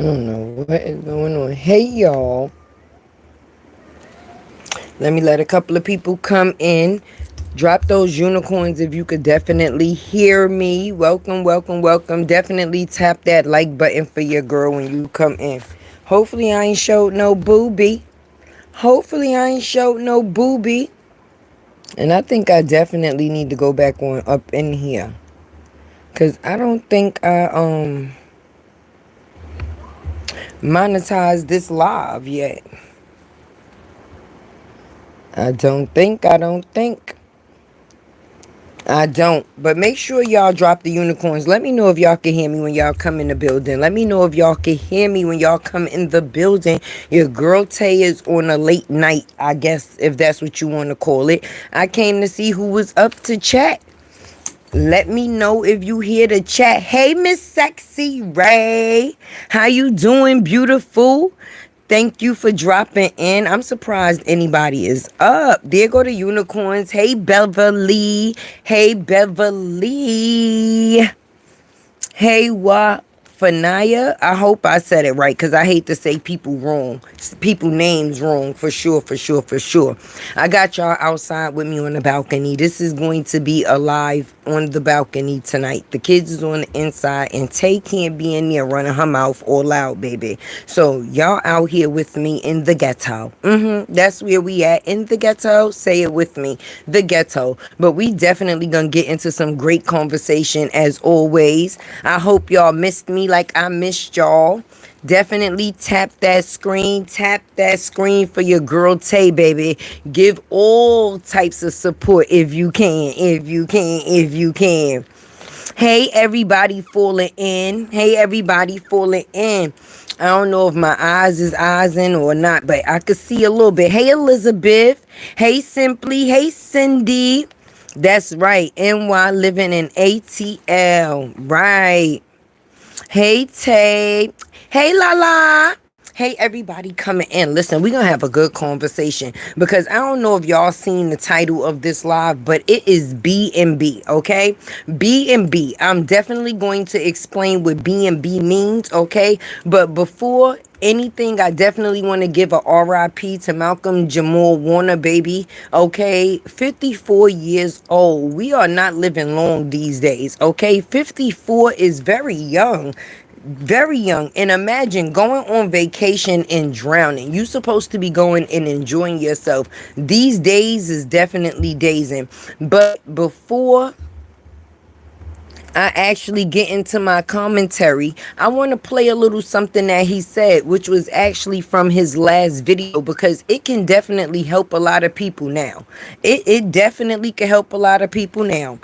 I don't know what is going on. Hey, y'all. Let me let a couple of people come in. Drop those unicorns if you could definitely hear me. Welcome, welcome, welcome. Definitely tap that like button for your girl when you come in. Hopefully, I ain't showed no booby. Hopefully, I ain't showed no booby. And I think I definitely need to go back on up in here. Cause I don't think I monetized this live yet. I don't. But make sure y'all drop the unicorns. Let me know if y'all can hear me when y'all come in the building. Let me know if y'all can hear me when y'all come in the building. Your girl Tay is on a late night, I guess, if that's what you want to call it. I came to see who was up to chat. Let me know if you hear the chat. Hey, Miss Sexy Ray. How you doing, beautiful? Thank you for dropping in. I'm surprised anybody is up. There go the unicorns. Hey, Beverly. Hey, Beverly. Hey, Fanaya. I hope I said it right because I hate to say people wrong. People names wrong for sure, for sure, for sure. I got y'all outside with me on the balcony. This is going to be a live on the balcony tonight. The kids is on the inside and Tay can't be in there running her mouth all loud, baby. So y'all out here with me in the ghetto. That's where we at, in the ghetto. Say it with me, the ghetto. But we definitely gonna get into some great conversation as always. I hope y'all missed me like I missed y'all. Definitely tap that screen. Tap that screen for your girl Tay, baby. Give all types of support if you can. If you can. If you can. Hey, everybody falling in. Hey, everybody falling in. I don't know if my eyes is eyesing or not, but I could see a little bit. Hey, Elizabeth. Hey, Simply. Hey, Cindy. That's right. NY living in ATL. Right. Hey, Tay. Hey, Lala. Hey, everybody coming in. Listen, we're going to have a good conversation because I don't know if y'all seen the title of this live, but it is B.M.B, okay? B.M.B. I'm definitely going to explain what B.M.B means, okay? But before anything, I definitely want to give a RIP to Malcolm Jamal Warner, baby, okay? 54 years old. We are not living long these days, okay? 54 is very young. Very young. And imagine going on vacation and drowning. You supposed to be going and enjoying yourself. These days is definitely dazing. But before I actually get into my commentary, I want to play a little something that he said, which was actually from his last video, because it can definitely help a lot of people now. It definitely can help a lot of people now.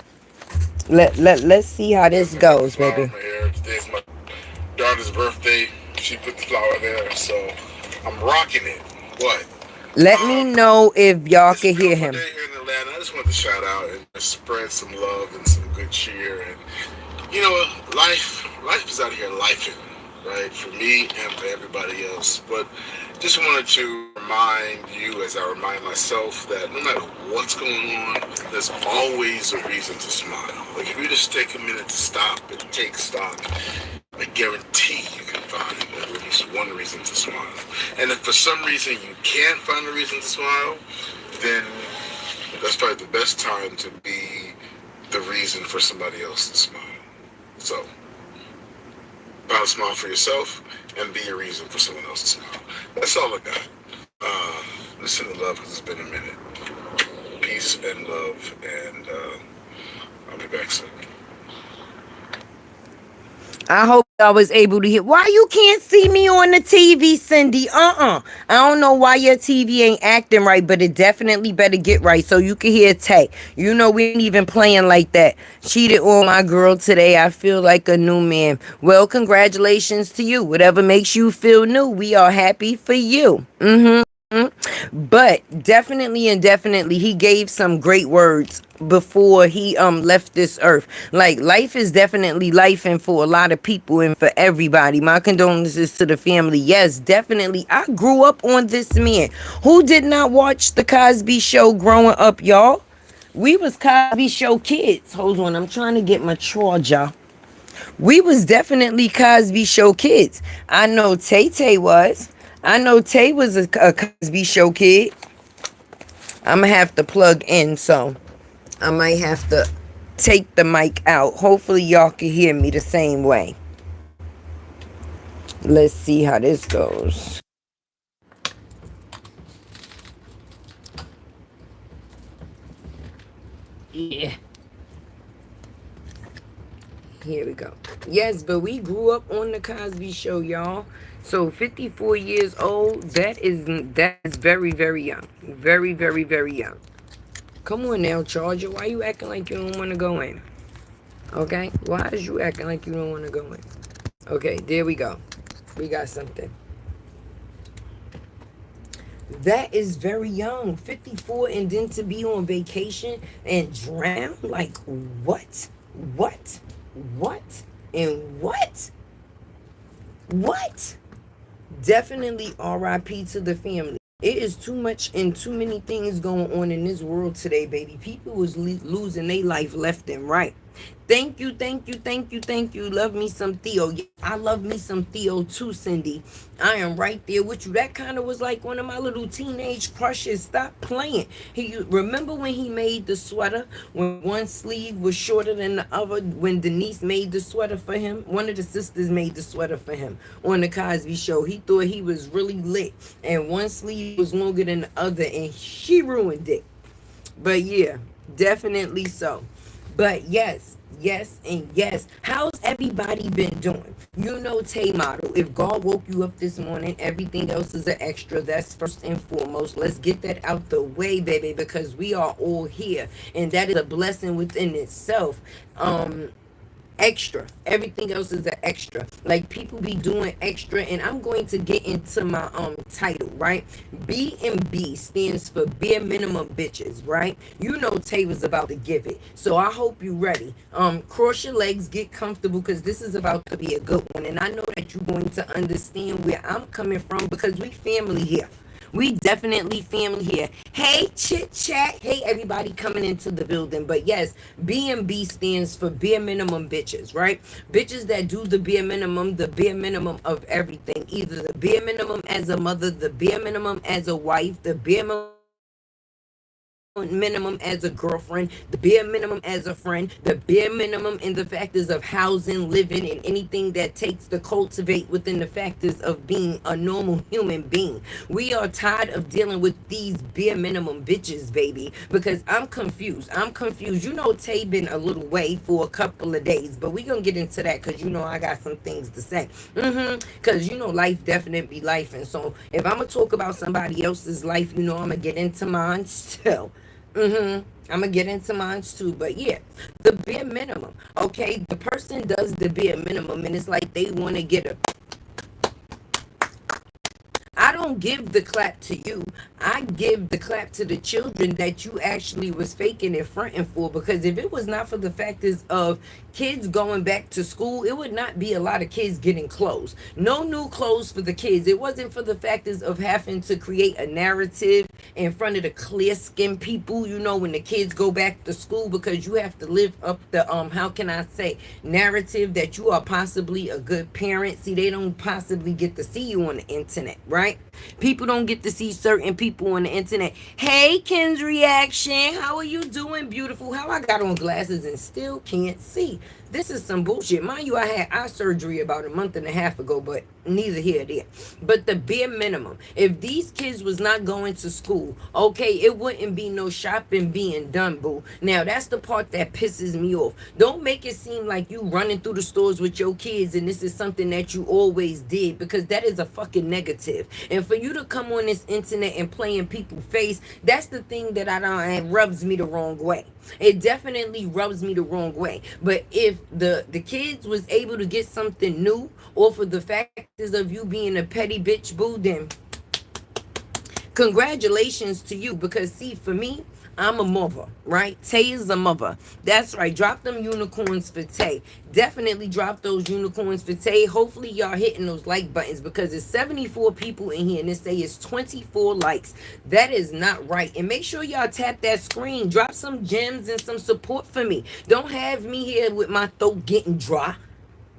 Let's see how this goes, baby. Today's my daughter's birthday. She put the flower there, so I'm rocking it. What? Let me know if y'all can hear him. Day here in Atlanta. I just wanted to shout out and spread some love and some good cheer. And you know, life is out here lifing, right? For me and for everybody else. But just wanted to remind you, as I remind myself, that no matter what's going on, there's always a reason to smile. Like if you just take a minute to stop and take stock, I guarantee you can find at least one reason to smile. And if for some reason you can't find a reason to smile, then that's probably the best time to be the reason for somebody else to smile. So, find a smile for yourself and be a reason for someone else to smile. That's all I got. Listen to love because it's been a minute. Peace and love, and I'll be back soon. I hope I was able to hear. Why you can't see me on the TV, Cindy? I don't know why your TV ain't acting right, but it definitely better get right so you can hear Tay. You know we ain't even playing like that. Cheated on my girl today. I feel like a new man. Well, congratulations to you. Whatever makes you feel new, we are happy for you. But definitely and definitely he gave some great words before he left this earth. Like life is definitely life, and for a lot of people and for everybody. My condolences to the family. Yes, definitely. I grew up on this man. Who did not watch the Cosby Show growing up, y'all? We was Cosby Show kids. Hold on, I'm trying to get my charger. We was definitely Cosby Show kids. I know Tay Tay was. I know Tay was a Cosby Show kid. I'm gonna have to plug in, so I might have to take the mic out. Hopefully, y'all can hear me the same way. Let's see how this goes. Yeah. Here we go. Yes, but we grew up on the Cosby Show, y'all. So 54 years old, that is very, very young. Very, very, very young. Come on now, Charger. Why you acting like you don't want to go in? Okay? Why is you acting like you don't want to go in? Okay, there we go. We got something. That is very young. 54 and then to be on vacation and drown? Like, what? What? What? And what? What? Definitely RIP to the family. It is too much and too many things going on in this world today, baby. People was losing their life left and right. Thank you, thank you, thank you, thank you. Love me some Theo. Yeah, I love me some Theo too, Cindy. I am right there with you. That kind of was like one of my little teenage crushes. Stop playing. He remember when he made the sweater when one sleeve was shorter than the other. When Denise made the sweater for him, one of the sisters made the sweater for him on the Cosby Show. He thought he was really lit, and one sleeve was longer than the other, and she ruined it. But yeah, definitely so. But yes, yes, and yes. How's everybody been doing? You know, Tay model. If God woke you up this morning, everything else is an extra. That's first and foremost. Let's get that out the way, baby, because we are all here, and that is a blessing within itself. Extra. Everything else is an extra. Like people be doing extra, and I'm going to get into my title, right? B.M.B stands for bare minimum bitches, right? You know Tay was about to give it. So I hope you ready. Cross your legs, get comfortable, because this is about to be a good one. And I know that you're going to understand where I'm coming from, because we family here. We definitely family here. Hey, chit chat. Hey, everybody coming into the building. But yes, B.M.B stands for bare minimum bitches, right? Bitches that do the bare minimum of everything. Either the bare minimum as a mother, the bare minimum as a wife, the bare minimum as a girlfriend, the bare minimum as a friend, the bare minimum in the factors of housing, living, and anything that takes to cultivate within the factors of being a normal human being. We are tired of dealing with these bare minimum bitches, baby, because I'm confused. I'm confused. You know, Tay been a little way for a couple of days, but we gonna get into that because you know I got some things to say. Because you know life definitely life, and so if I'm gonna talk about somebody else's life, you know I'm gonna get into mine still. I'm gonna get into mine too, but yeah, the bare minimum. Okay, the person does the bare minimum, and it's like they want to get a. I don't give the clap to you. I give the clap to the children that you actually was faking and fronting for. Because if it was not for the factors of kids going back to school, it would not be a lot of kids getting clothes. No new clothes for the kids. It wasn't for the factors of having to create a narrative in front of the clear skinned people, you know, when the kids go back to school, because you have to live up the how can I say, narrative that you are possibly a good parent. See, they don't possibly get to see you on the internet, right? People don't get to see certain people on the internet. Hey, Ken's reaction. How are you doing, beautiful? How I got on glasses and still can't see. This is some bullshit. Mind you, I had eye surgery about a month and a half ago, but neither here nor there. But the bare minimum, if these kids was not going to school, okay, it wouldn't be no shopping being done, boo. Now, that's the part that pisses me off. Don't make it seem like you running through the stores with your kids and this is something that you always did, because that is a fucking negative. And for you to come on this internet and play in people's face, that's the thing that I don't, it rubs me the wrong way. It definitely rubs me the wrong way. But if the kids was able to get something new, or for the factors of you being a petty bitch, boo, then congratulations to you. Because see, for me, I'm a mother, right? Tay is a mother. That's right. Drop them unicorns for Tay. Definitely drop those unicorns for Tay. Hopefully y'all hitting those like buttons, because it's 74 people in here and this say it's 24 likes. That is not right. And make sure y'all tap that screen. Drop some gems and some support for me. Don't have me here with my throat getting dry.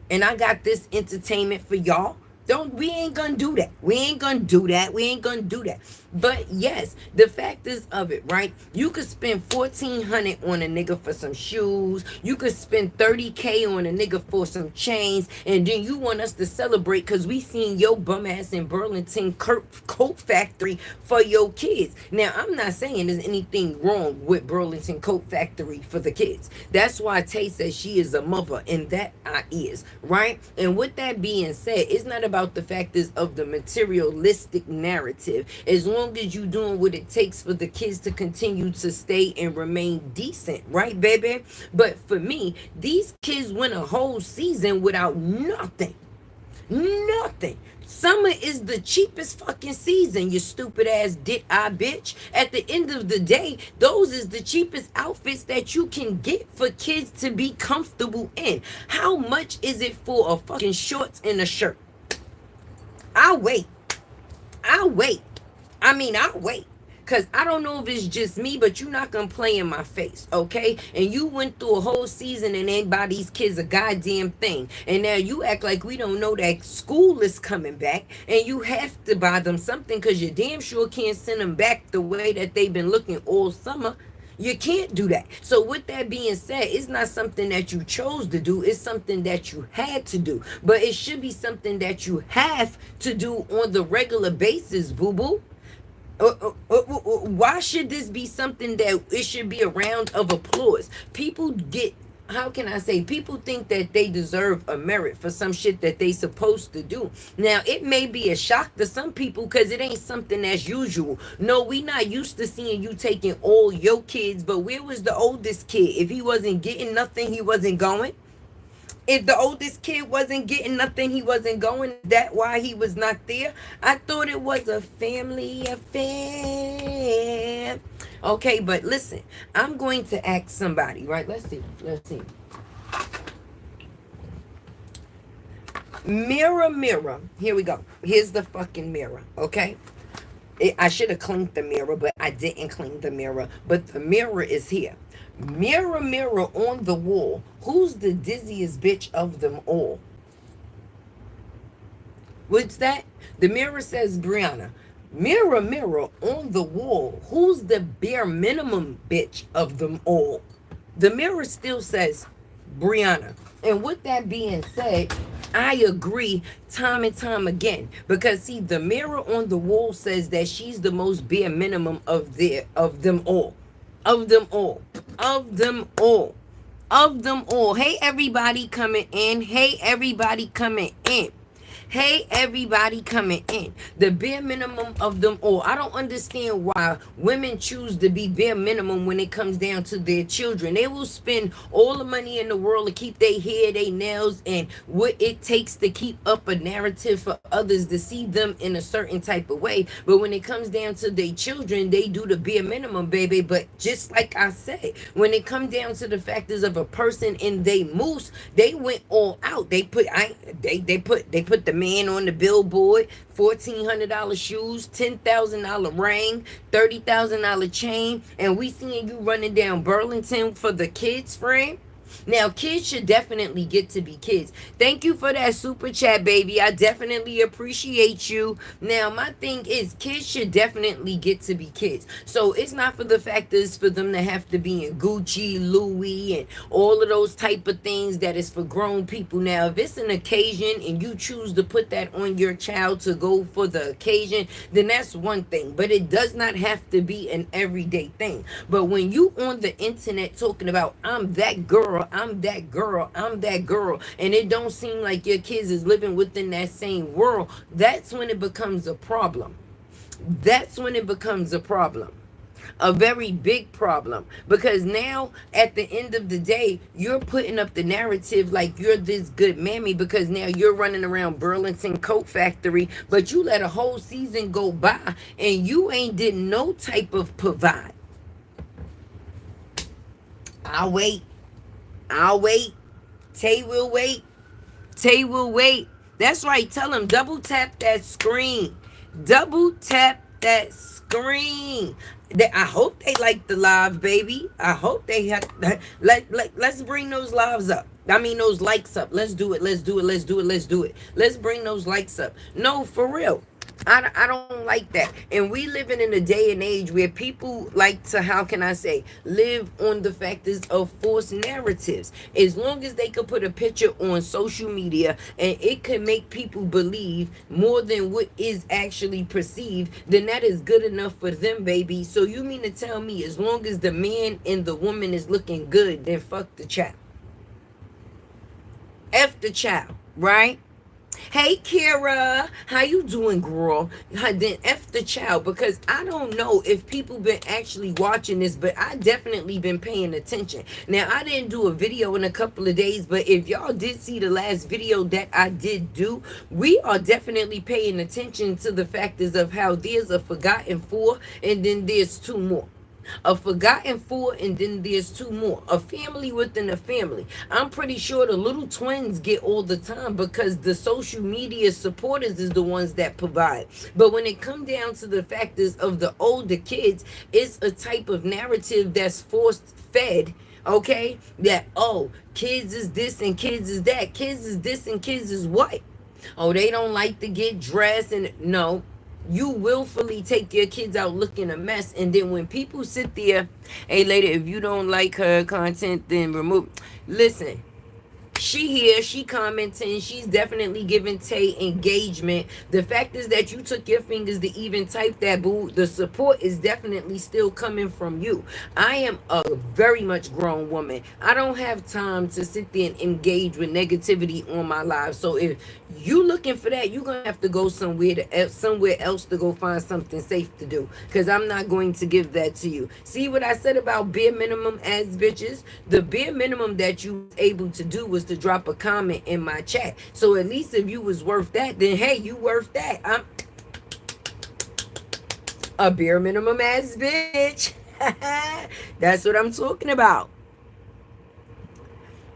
and I got this entertainment for y'all. Don't We ain't gonna do that. We ain't gonna do that. We ain't gonna do that. But yes, the fact is of it, right? You could spend 1,400 on a nigga for some shoes. You could spend 30K on a nigga for some chains, and then you want us to celebrate because we seen your bum ass in Burlington coat factory for your kids. Now, I'm not saying there's anything wrong with Burlington coat factory for the kids. That's why Tay says she is a mother, and that I is, right? And with that being said, it's not about the factors of the materialistic narrative. As long as you doing what it takes for the kids to continue to stay and remain decent, right, baby? But for me, these kids went a whole season without nothing. Nothing. Summer is the cheapest fucking season, you stupid ass dick eye bitch. At the end of the day, those is the cheapest outfits that you can get for kids to be comfortable in. How much is it for a fucking shorts and a shirt? I'll wait. I'll wait. I'll wait. Cause I don't know if it's just me, but you're not gonna play in my face, okay? And you went through a whole season and ain't buy these kids a goddamn thing. And now you act like we don't know that school is coming back and you have to buy them something because you damn sure can't send them back the way that they've been looking all summer. You can't do that. So with that being said, it's not something that you chose to do. It's something that you had to do. But it should be something that you have to do on the regular basis, boo-boo. Why should this be something that it should be a round of applause? People get, how can I say, people think that they deserve a merit for some shit that they supposed to do. Now, it may be a shock to some people because it ain't something that's usual. No, we not used to seeing you taking all your kids, but where was the oldest kid? If he wasn't getting nothing, he wasn't going. If the oldest kid wasn't getting nothing, he wasn't going. That why he was not there? I thought it was a family affair. Okay, but listen, I'm going to ask somebody, right? Let's see. Mirror, mirror. Here we go. Here's the fucking mirror, okay? I should have cleaned the mirror, but I didn't clean the mirror. But the mirror is here. Mirror, mirror on the wall, who's the dizziest bitch of them all? What's that? The mirror says Briana. Mirror, mirror on the wall, who's the bare minimum bitch of them all? The mirror still says Briana. And with that being said, I agree time and time again. Because see, the mirror on the wall says that she's the most bare minimum of them all. Of them all. Of them all. Of them all. Hey, everybody coming in. Hey, everybody coming in. Hey, everybody coming in. The bare minimum of them all. I don't understand why women choose to be bare minimum when it comes down to their children. They will spend all the money in the world to keep their hair, their nails, and what it takes to keep up a narrative for others to see them in a certain type of way. But when it comes down to their children, they do the bare minimum, baby. But just like I said, when it comes down to the factors of a person in they moose, they went all out. They put the man on the billboard, $1,400 shoes, $10,000 ring, $30,000 chain, and we seeing you running down Burlington for the kids, friend. Now, kids should definitely get to be kids. Thank you for that super chat, baby. I definitely appreciate you. Now, my thing is, kids should definitely get to be kids. So, it's not for the factors for them to have to be in Gucci, Louis, and all of those type of things that is for grown people. Now, if it's an occasion and you choose to put that on your child to go for the occasion, then that's one thing. But it does not have to be an everyday thing. But when you on the internet talking about, I'm that girl, I'm that girl, I'm that girl, and it don't seem like your kids is living within that same world, that's when it becomes a problem. That's when it becomes a problem. A very big problem. Because now, at the end of the day, you're putting up the narrative like you're this good mammy because now you're running around Burlington Coat Factory, but you let a whole season go by and you ain't did no type of provide. I'll wait. I'll wait. Tay will wait. Tay will wait. That's right. Tell him double tap that screen. Double tap that screen. I hope they like the live, baby. I hope they have. Let's bring those lives up. I mean, those likes up. Let's do it. Let's do it. Let's do it. Let's do it. Let's bring those likes up. No, for real. I don't like that. And we living in a day and age where people like to, how can I say, live on the factors of false narratives. As long as they could put a picture on social media and it could make people believe more than what is actually perceived, then that is good enough for them, baby. So you mean to tell me as long as the man and the woman is looking good, then fuck the child. F the child, right? Hey Kira, how you doing, girl? Then F the child, because I don't know if people been actually watching this, but I definitely been paying attention. Now, I didn't do a video in a couple of days, but if y'all did see the last video that I did do, we are definitely paying attention to the factors of how there's a forgotten four and then there's two more. A forgotten four, and then there's two more. A family within a family. I'm pretty sure the little twins get all the time because the social media supporters is the ones that provide. But when it come down to the factors of the older kids, it's a type of narrative that's forced fed. Okay, that, oh, kids is this and kids is that. Kids is this and kids is what? Oh, they don't like to get dressed. And no, you willfully take your kids out looking a mess, and then when people sit there, hey lady, if you don't like her content, then remove. Listen, she here, she commenting, she's definitely giving Tay engagement. The fact is that you took your fingers to even type that, boo. The support is definitely still coming from you. I am a very much grown woman. I don't have time to sit there and engage with negativity on my live. So if you looking for that, you're gonna have to go somewhere else to go find something safe to do, because I'm not going to give that to you. See what I said about bare minimum as bitches? The bare minimum that you was able to do was to drop a comment in my chat. So at least if you was worth that, then hey, you worth that. I'm a bare minimum ass bitch. That's what I'm talking about.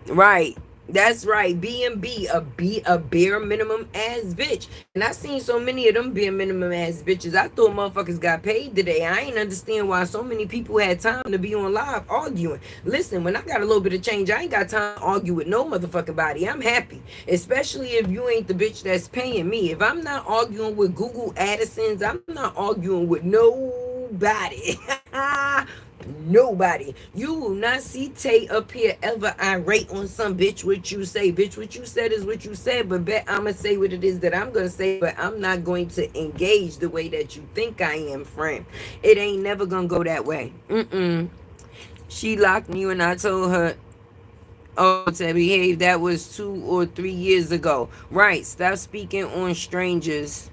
Right. That's right. B.M.B, a bare minimum ass bitch. And I seen so many of them bare minimum ass bitches. I thought motherfuckers got paid today. I ain't understand why so many people had time to be on live arguing. Listen, when I got a little bit of change, I ain't got time to argue with no motherfucking body. I'm happy. Especially if you ain't the bitch that's paying me. If I'm not arguing with Google Addisons, I'm not arguing with nobody. Nobody. You will not see Tay up here ever irate on some bitch what you say. Bitch, what you said is what you said, but bet I'ma say what it is that I'm gonna say, but I'm not going to engage the way that you think I am, friend. It ain't never gonna go that way. She locked me when I told her, oh, to behave. That was 2 or 3 years ago. Right. Stop speaking on strangers.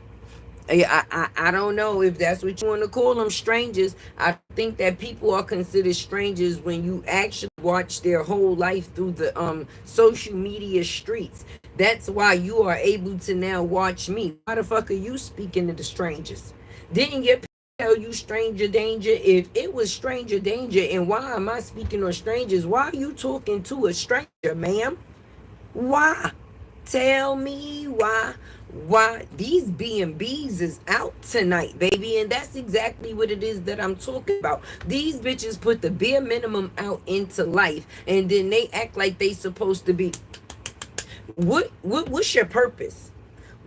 I don't know if that's what you want to call them, strangers. I think that people are considered strangers when you actually watch their whole life through the social media streets. That's why you are able to now watch me. Why the fuck are you speaking to the strangers? Didn't your tell you stranger danger? If it was stranger danger, and why am I speaking on strangers? Why are you talking to a stranger, ma'am? Why? Tell me why. Why these B.M.Bs is out tonight, baby, and that's exactly what it is that I'm talking about. These bitches put the bare minimum out into life, and then they act like they supposed to be. What's your purpose?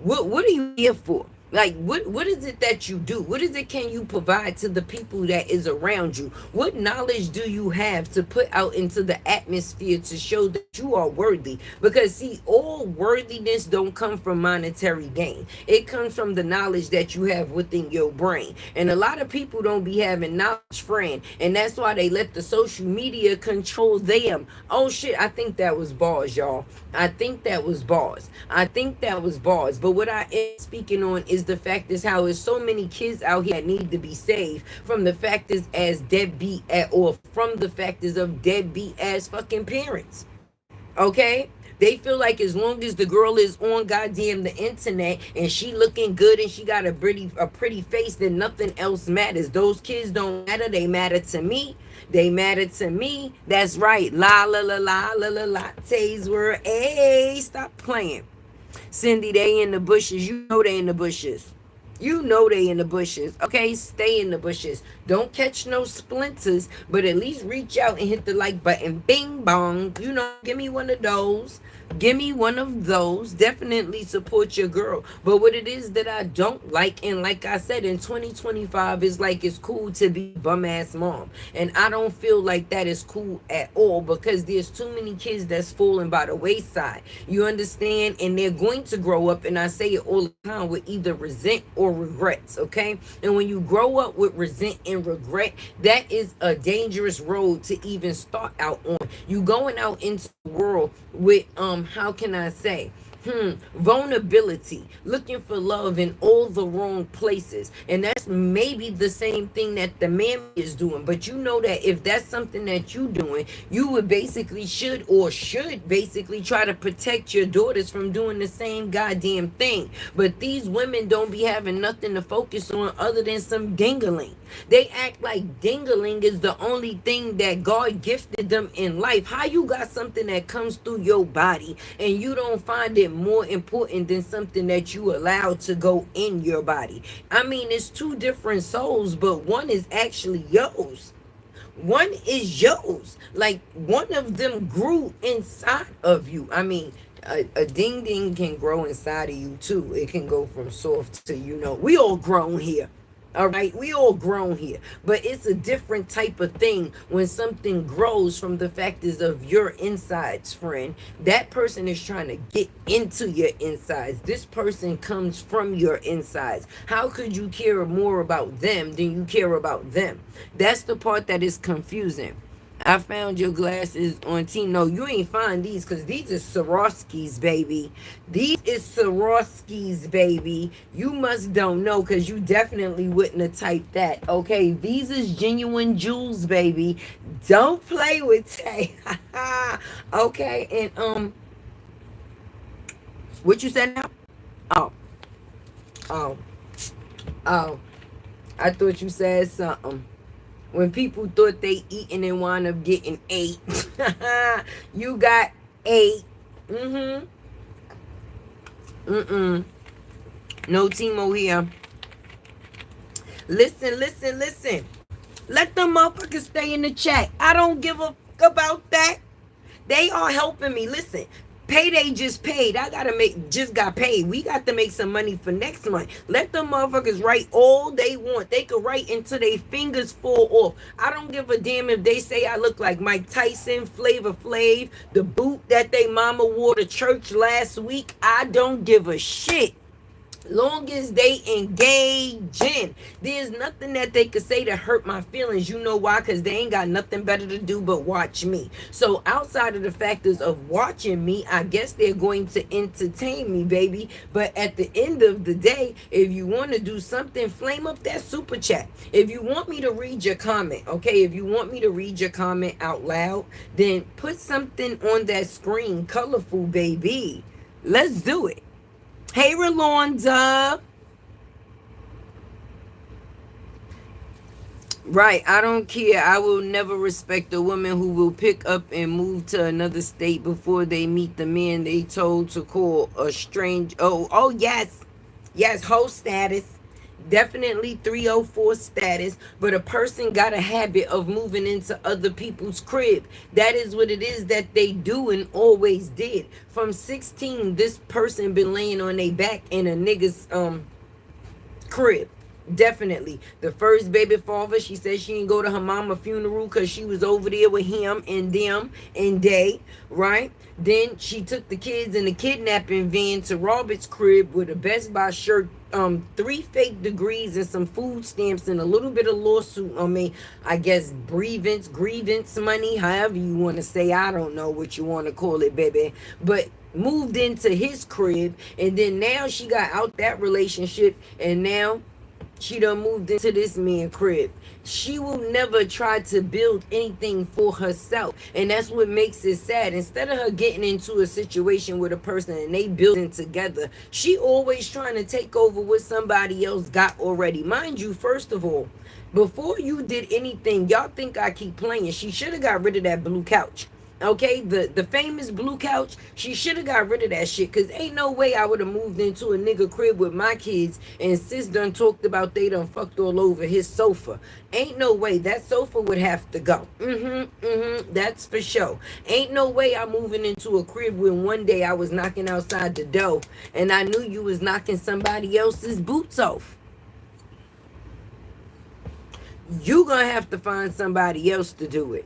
What are you here for? Like, what is it that you do? What is it can you provide to the people that is around you? What knowledge do you have to put out into the atmosphere to show that you are worthy? Because see, all worthiness don't come from monetary gain. It comes from the knowledge that you have within your brain. And a lot of people don't be having knowledge, friend, and that's why they let the social media control them. Oh shit, I think that was bars, y'all. I think that was bars. I think that was bars. But what I am speaking on is the fact is how there's so many kids out here that need to be saved from the factors as deadbeat or from the factors of deadbeat as fucking parents. Okay? They feel like as long as the girl is on goddamn the internet and she looking good and she got a pretty face, then nothing else matters. Those kids don't matter. They matter to me. They matter to me. That's right. La la la la la la lattes were. Hey, stop playing. Cindy, they in the bushes. You know they in the bushes. You know they in the bushes. Okay, stay in the bushes. Don't catch no splinters, but at least reach out and hit the like button. Bing bong. You know, give me one of those. Give me one of those. Definitely support your girl. But what it is that I don't like, and like I said, in 2025, is like it's cool to be a bum ass mom. And I don't feel like that is cool at all, because there's too many kids that's falling by the wayside. You understand? And they're going to grow up, and I say it all the time, with either resent or regrets, okay? And when you grow up with resent and regret, that is a dangerous road to even start out on. You going out into the world with how can I say, vulnerability, looking for love in all the wrong places. And that's maybe the same thing that the man is doing. But you know that if that's something that you doing, you would basically should basically try to protect your daughters from doing the same goddamn thing. But these women don't be having nothing to focus on other than some dingling. They act like dingling is the only thing that God gifted them in life. How you got something that comes through your body and you don't find it more important than something that you allowed to go in your body? I mean, it's two different souls, but one is actually yours. One is yours. Like, one of them grew inside of you. I mean, a ding ding can grow inside of you too. It can go from soft to, we all grown here. All right, we all grown here, but it's a different type of thing when something grows from the factors of your insides, friend. That person is trying to get into your insides. This person comes from your insides. How could you care more about them than you care about them? That's the part that is confusing. I found your glasses on T. No, you ain't find these, because these is Swarovskis, baby. These is Swarovskis, baby. You must don't know, because you definitely wouldn't have typed that. Okay, these is genuine jewels, baby. Don't play with Tay. Okay, and what you said now? Oh, oh, oh. I thought you said something. When people thought they eating and wound up getting ate. You got ate. No Timo here. Listen. Let them motherfuckers stay in the chat. I don't give a fuck about that. They are helping me. Listen. Payday just paid. Just got paid. We got to make some money for next month. Let them motherfuckers write all they want. They could write until their fingers fall off. I don't give a damn if they say I look like Mike Tyson, Flavor Flav, the boot that they mama wore to church last week. I don't give a shit. Long as they engage in, there's nothing that they could say to hurt my feelings. You know why? Because they ain't got nothing better to do but watch me. So outside of the factors of watching me, I guess they're going to entertain me, baby. But at the end of the day, if you want to do something, flame up that super chat. If you want me to read your comment, okay, if you want me to read your comment out loud, then put something on that screen, colorful, baby. Let's do it. Hey, Rolanda. Right, I don't care. I will never respect a woman who will pick up and move to another state before they meet the man they told to call a strange. Oh, yes. Yes, hoe status. Definitely 304 status, but a person got a habit of moving into other people's crib. That is what it is that they do and always did. From 16, this person been laying on their back in a nigga's crib. Definitely. The first baby father, she said she didn't go to her mama funeral because she was over there with him and them and they, right? Then she took the kids in the kidnapping van to Robert's crib with a Best Buy shirt, 3 fake degrees and some food stamps and a little bit of lawsuit. I guess grievance money, however you want to say. I don't know what you want to call it, baby. But moved into his crib, and then now she got out that relationship, and now she done moved into this man's crib. She will never try to build anything for herself. And that's what makes it sad. Instead of her getting into a situation with a person and they building together, she always trying to take over what somebody else got already. Mind you, first of all, before you did anything, y'all think I keep playing. She should have got rid of that blue couch. Okay, the famous blue couch, she should have got rid of that shit. Cause ain't no way I would have moved into a nigga crib with my kids and sis done talked about they done fucked all over his sofa. Ain't no way. That sofa would have to go. That's for sure. Ain't no way I'm moving into a crib when one day I was knocking outside the door and I knew you was knocking somebody else's boots off. You gonna have to find somebody else to do it.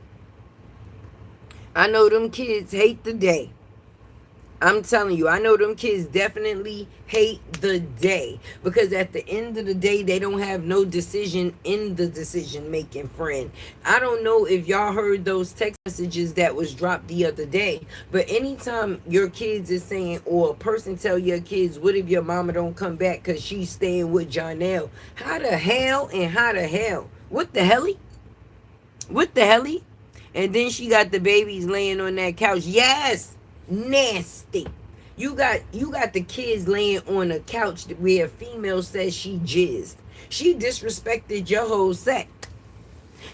I know them kids hate the day. I'm telling you, I know them kids definitely hate the day. Because at the end of the day, they don't have no decision in the decision making, friend. I don't know if y'all heard those text messages that was dropped the other day. But anytime your kids is saying, or a person tell your kids, what if your mama don't come back because she's staying with Janelle? How the hell and how the hell? What the helly? What the helly? And then she got the babies laying on that couch. Yes, nasty. You got the kids laying on a couch where a female says she jizzed. She disrespected your whole set.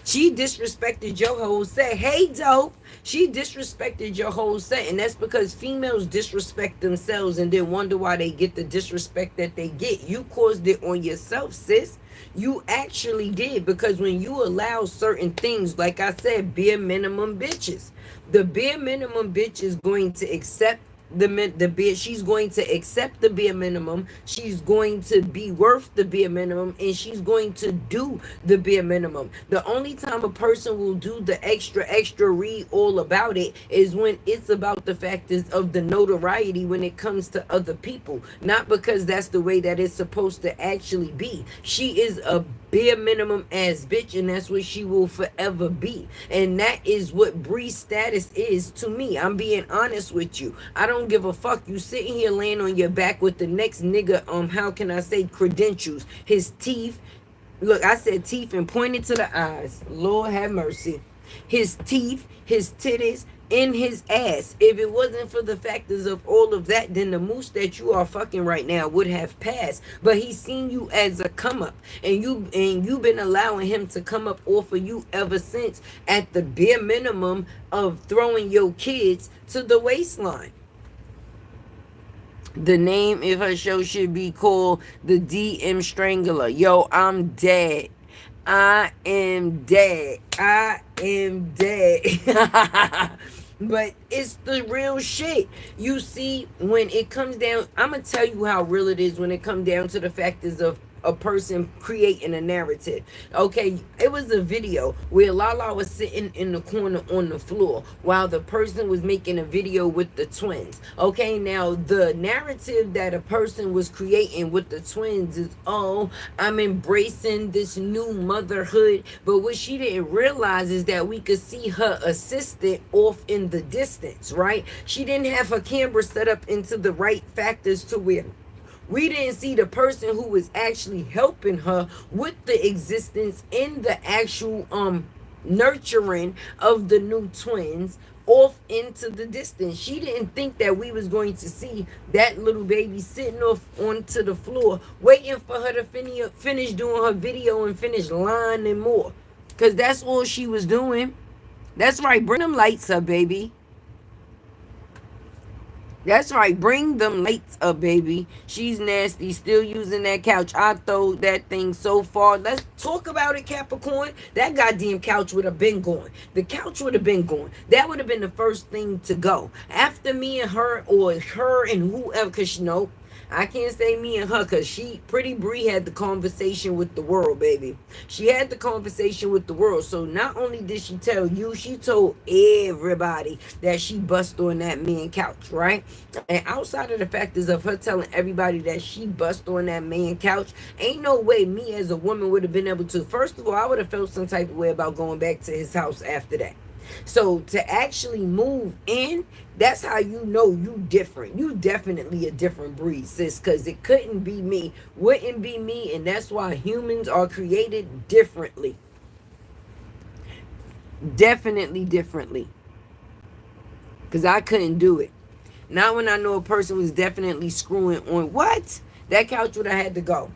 She disrespected your whole set. Hey, dope. She disrespected your whole set. And that's because females disrespect themselves and then wonder why they get the disrespect that they get. You caused it on yourself, sis. You actually did. Because when you allow certain things, like I said, bare minimum bitches. The bare minimum bitch is going to accept the bare, she's going to accept the bare minimum, she's going to be worth the bare minimum, and she's going to do the bare minimum. The only time a person will do the extra read all about it is when it's about the factors of the notoriety when it comes to other people, not because that's the way that it's supposed to actually be. She is a bare minimum ass bitch, and that's what she will forever be. And that is what Bree's status is to me. I'm being honest with you. I don't give a fuck. You sitting here laying on your back with the next nigga, how can I say, credentials, his teeth. Look, I said teeth and pointed to the eyes. Lord have mercy. His teeth, his titties, in his ass. If it wasn't for the factors of all of that, then the moose that you are fucking right now would have passed. But he's seen you as a come up, and you've been allowing him to come up off of you ever since, at the bare minimum of throwing your kids to the waistline. The name of her show should be called The DM Strangler. Yo, I'm dead. I am dead. I am dead. But it's the real shit. You see, when it comes down, I'm going to tell you how real it is when it comes down to the factors of a person creating a narrative. Okay, it was a video where Lala was sitting in the corner on the floor while the person was making a video with the twins. Okay, now the narrative that a person was creating with the twins is, oh, I'm embracing this new motherhood. But what she didn't realize is that we could see her assistant off in the distance, right? She didn't have her camera set up into the right factors to where we didn't see the person who was actually helping her with the existence in the actual nurturing of the new twins off into the distance. She didn't think that we was going to see that little baby sitting off onto the floor waiting for her to finish doing her video and finish lying and more. Because that's all she was doing. That's right. Bring them lights up, baby. That's right. Bring them lights up, baby. She's nasty. Still using that couch. I throw that thing so far. Let's talk about it, Capricorn. That goddamn couch would have been gone. The couch would have been gone. That would have been the first thing to go. After me and her, or her and whoever, because no, I can't say me and her, because Pretty Bree had the conversation with the world, baby. She had the conversation with the world. So not only did she tell you, she told everybody that she bust on that man couch, right? And outside of the factors of her telling everybody that she bust on that man couch, ain't no way me as a woman would have been able to. First of all, I would have felt some type of way about going back to his house after that. So to actually move in, that's how you know you different. You definitely a different breed, sis, because it couldn't be me, wouldn't be me, and that's why humans are created differently. Definitely differently. Because I couldn't do it. Not when I know a person was definitely screwing on what? That couch would have had to go.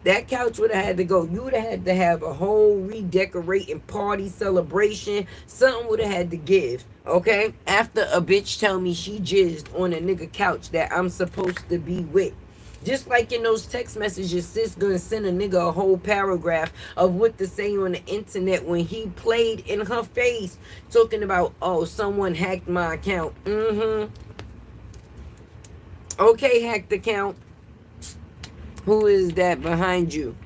That couch would have had to go. You would have had to have a whole redecorating party celebration. Something would have had to give. Okay? After a bitch tell me she jizzed on a nigga couch that I'm supposed to be with. Just like in those text messages, sis gonna send a nigga a whole paragraph of what to say on the internet when he played in her face, talking about, oh, someone hacked my account. Okay, hacked account. Who is that behind you?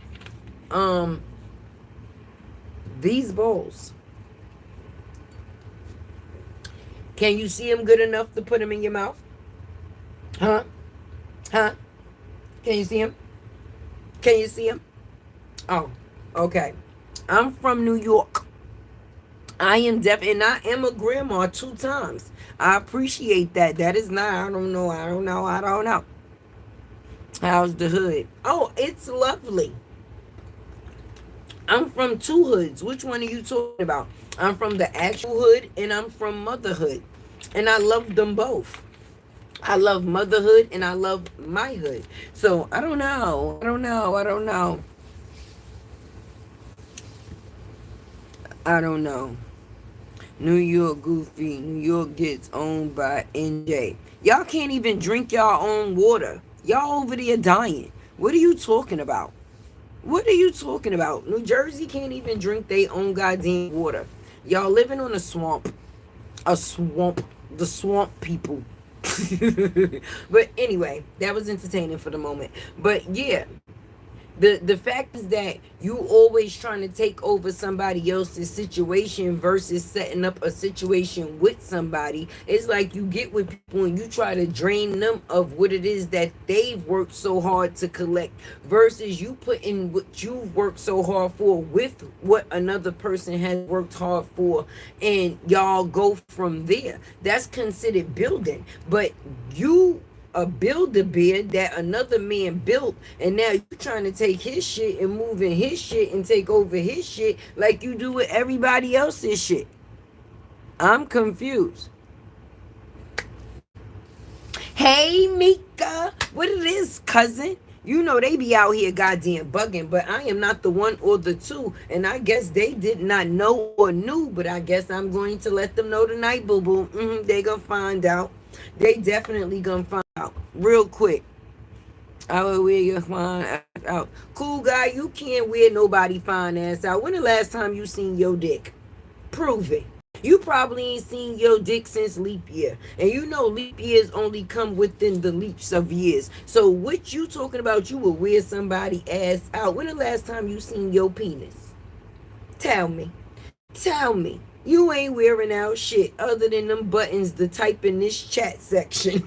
These balls. Can you see them good enough to put them in your mouth? Huh? Huh? Can you see him? Can you see him? Oh, okay. I'm from New York. I am deaf, and I am a grandma 2 times. I appreciate that. That is not, I don't know. How's the hood? Oh, it's lovely. I'm from 2 hoods. Which one are you talking about? I'm from the actual hood, and I'm from motherhood. And I love them both. I love motherhood and I love my hood. So I don't know. I don't know. New York goofy. New York gets owned by NJ. Y'all can't even drink y'all own water. Y'all over there dying. What are you talking about? What are you talking about? New Jersey can't even drink their own goddamn water. Y'all living on a swamp. A swamp. The swamp people. But anyway, that was entertaining for the moment. But yeah, the fact is that you always trying to take over somebody else's situation versus setting up a situation with somebody. It's like you get with people and you try to drain them of what it is that they've worked so hard to collect versus you put in what you've worked so hard for with what another person has worked hard for, and y'all go from there. That's considered building. But you a build-a-bear that another man built, and now you trying to take his shit and move in his shit and take over his shit like you do with everybody else's shit. I'm confused. Hey Mika, what it is, cousin? You know they be out here goddamn bugging, but I am not the one or the two, and I guess they did not know or knew, but I guess I'm going to let them know tonight, boo-boo. They gonna find out. They definitely gonna find out real quick. I will wear your fine ass out. Cool guy, you can't wear nobody fine ass out. When the last time you seen your dick? Prove it. You probably ain't seen your dick since leap year. And you know leap years only come within the leaps of years. So what you talking about you will wear somebody ass out? When the last time you seen your penis? Tell me. Tell me. You ain't wearing out shit other than them buttons to type in this chat section.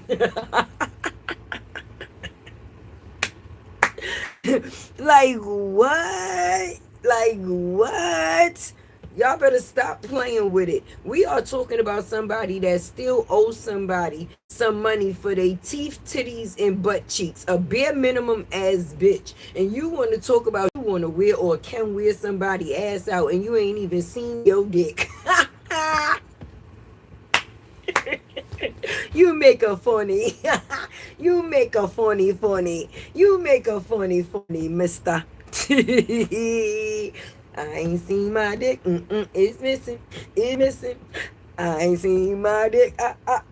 Like what? Like what? Y'all better stop playing with it. We are talking about somebody that still owes somebody some money for their teeth, titties, and butt cheeks. A bare minimum ass bitch. And you want to talk about you want to wear or can wear somebody ass out and you ain't even seen your dick. You make a funny. You make a funny. You make a funny, mister. I ain't seen my dick. It's missing. It's missing. I ain't seen my dick.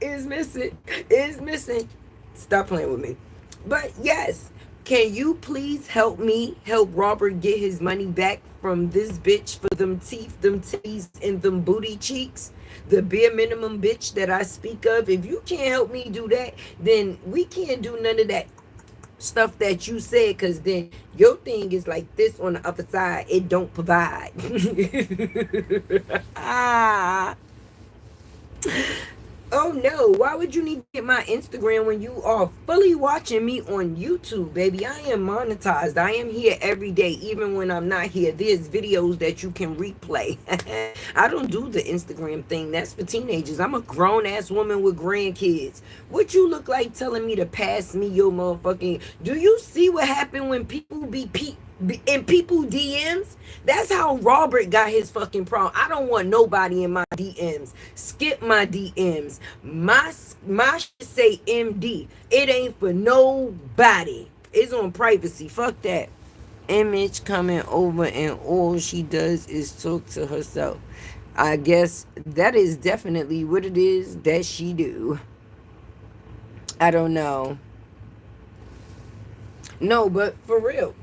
It's missing. It's missing. Stop playing with me. But yes, can you please help me help Robert get his money back from this bitch for them teeth, them titties, and them booty cheeks? The bare minimum bitch that I speak of. If you can't help me do that, then we can't do none of that stuff that you said, because then your thing is like this on the other side. It don't provide. Oh no, why would you need to get my Instagram when you are fully watching me on YouTube, baby? I am monetized. I am here every day, even when I'm not here. There's videos that you can replay. I don't do the Instagram thing. That's for teenagers. I'm a grown-ass woman with grandkids. What you look like telling me to pass me your motherfucking... Do you see what happened when people be in people DMs? That's how Robert got his fucking problem. I don't want nobody in my DMs. Skip my DMs. My shit say MD. It ain't for nobody. It's on privacy. Fuck that. Image coming over and all she does is talk to herself. I guess that is definitely what it is that she do. I don't know. No, but for real.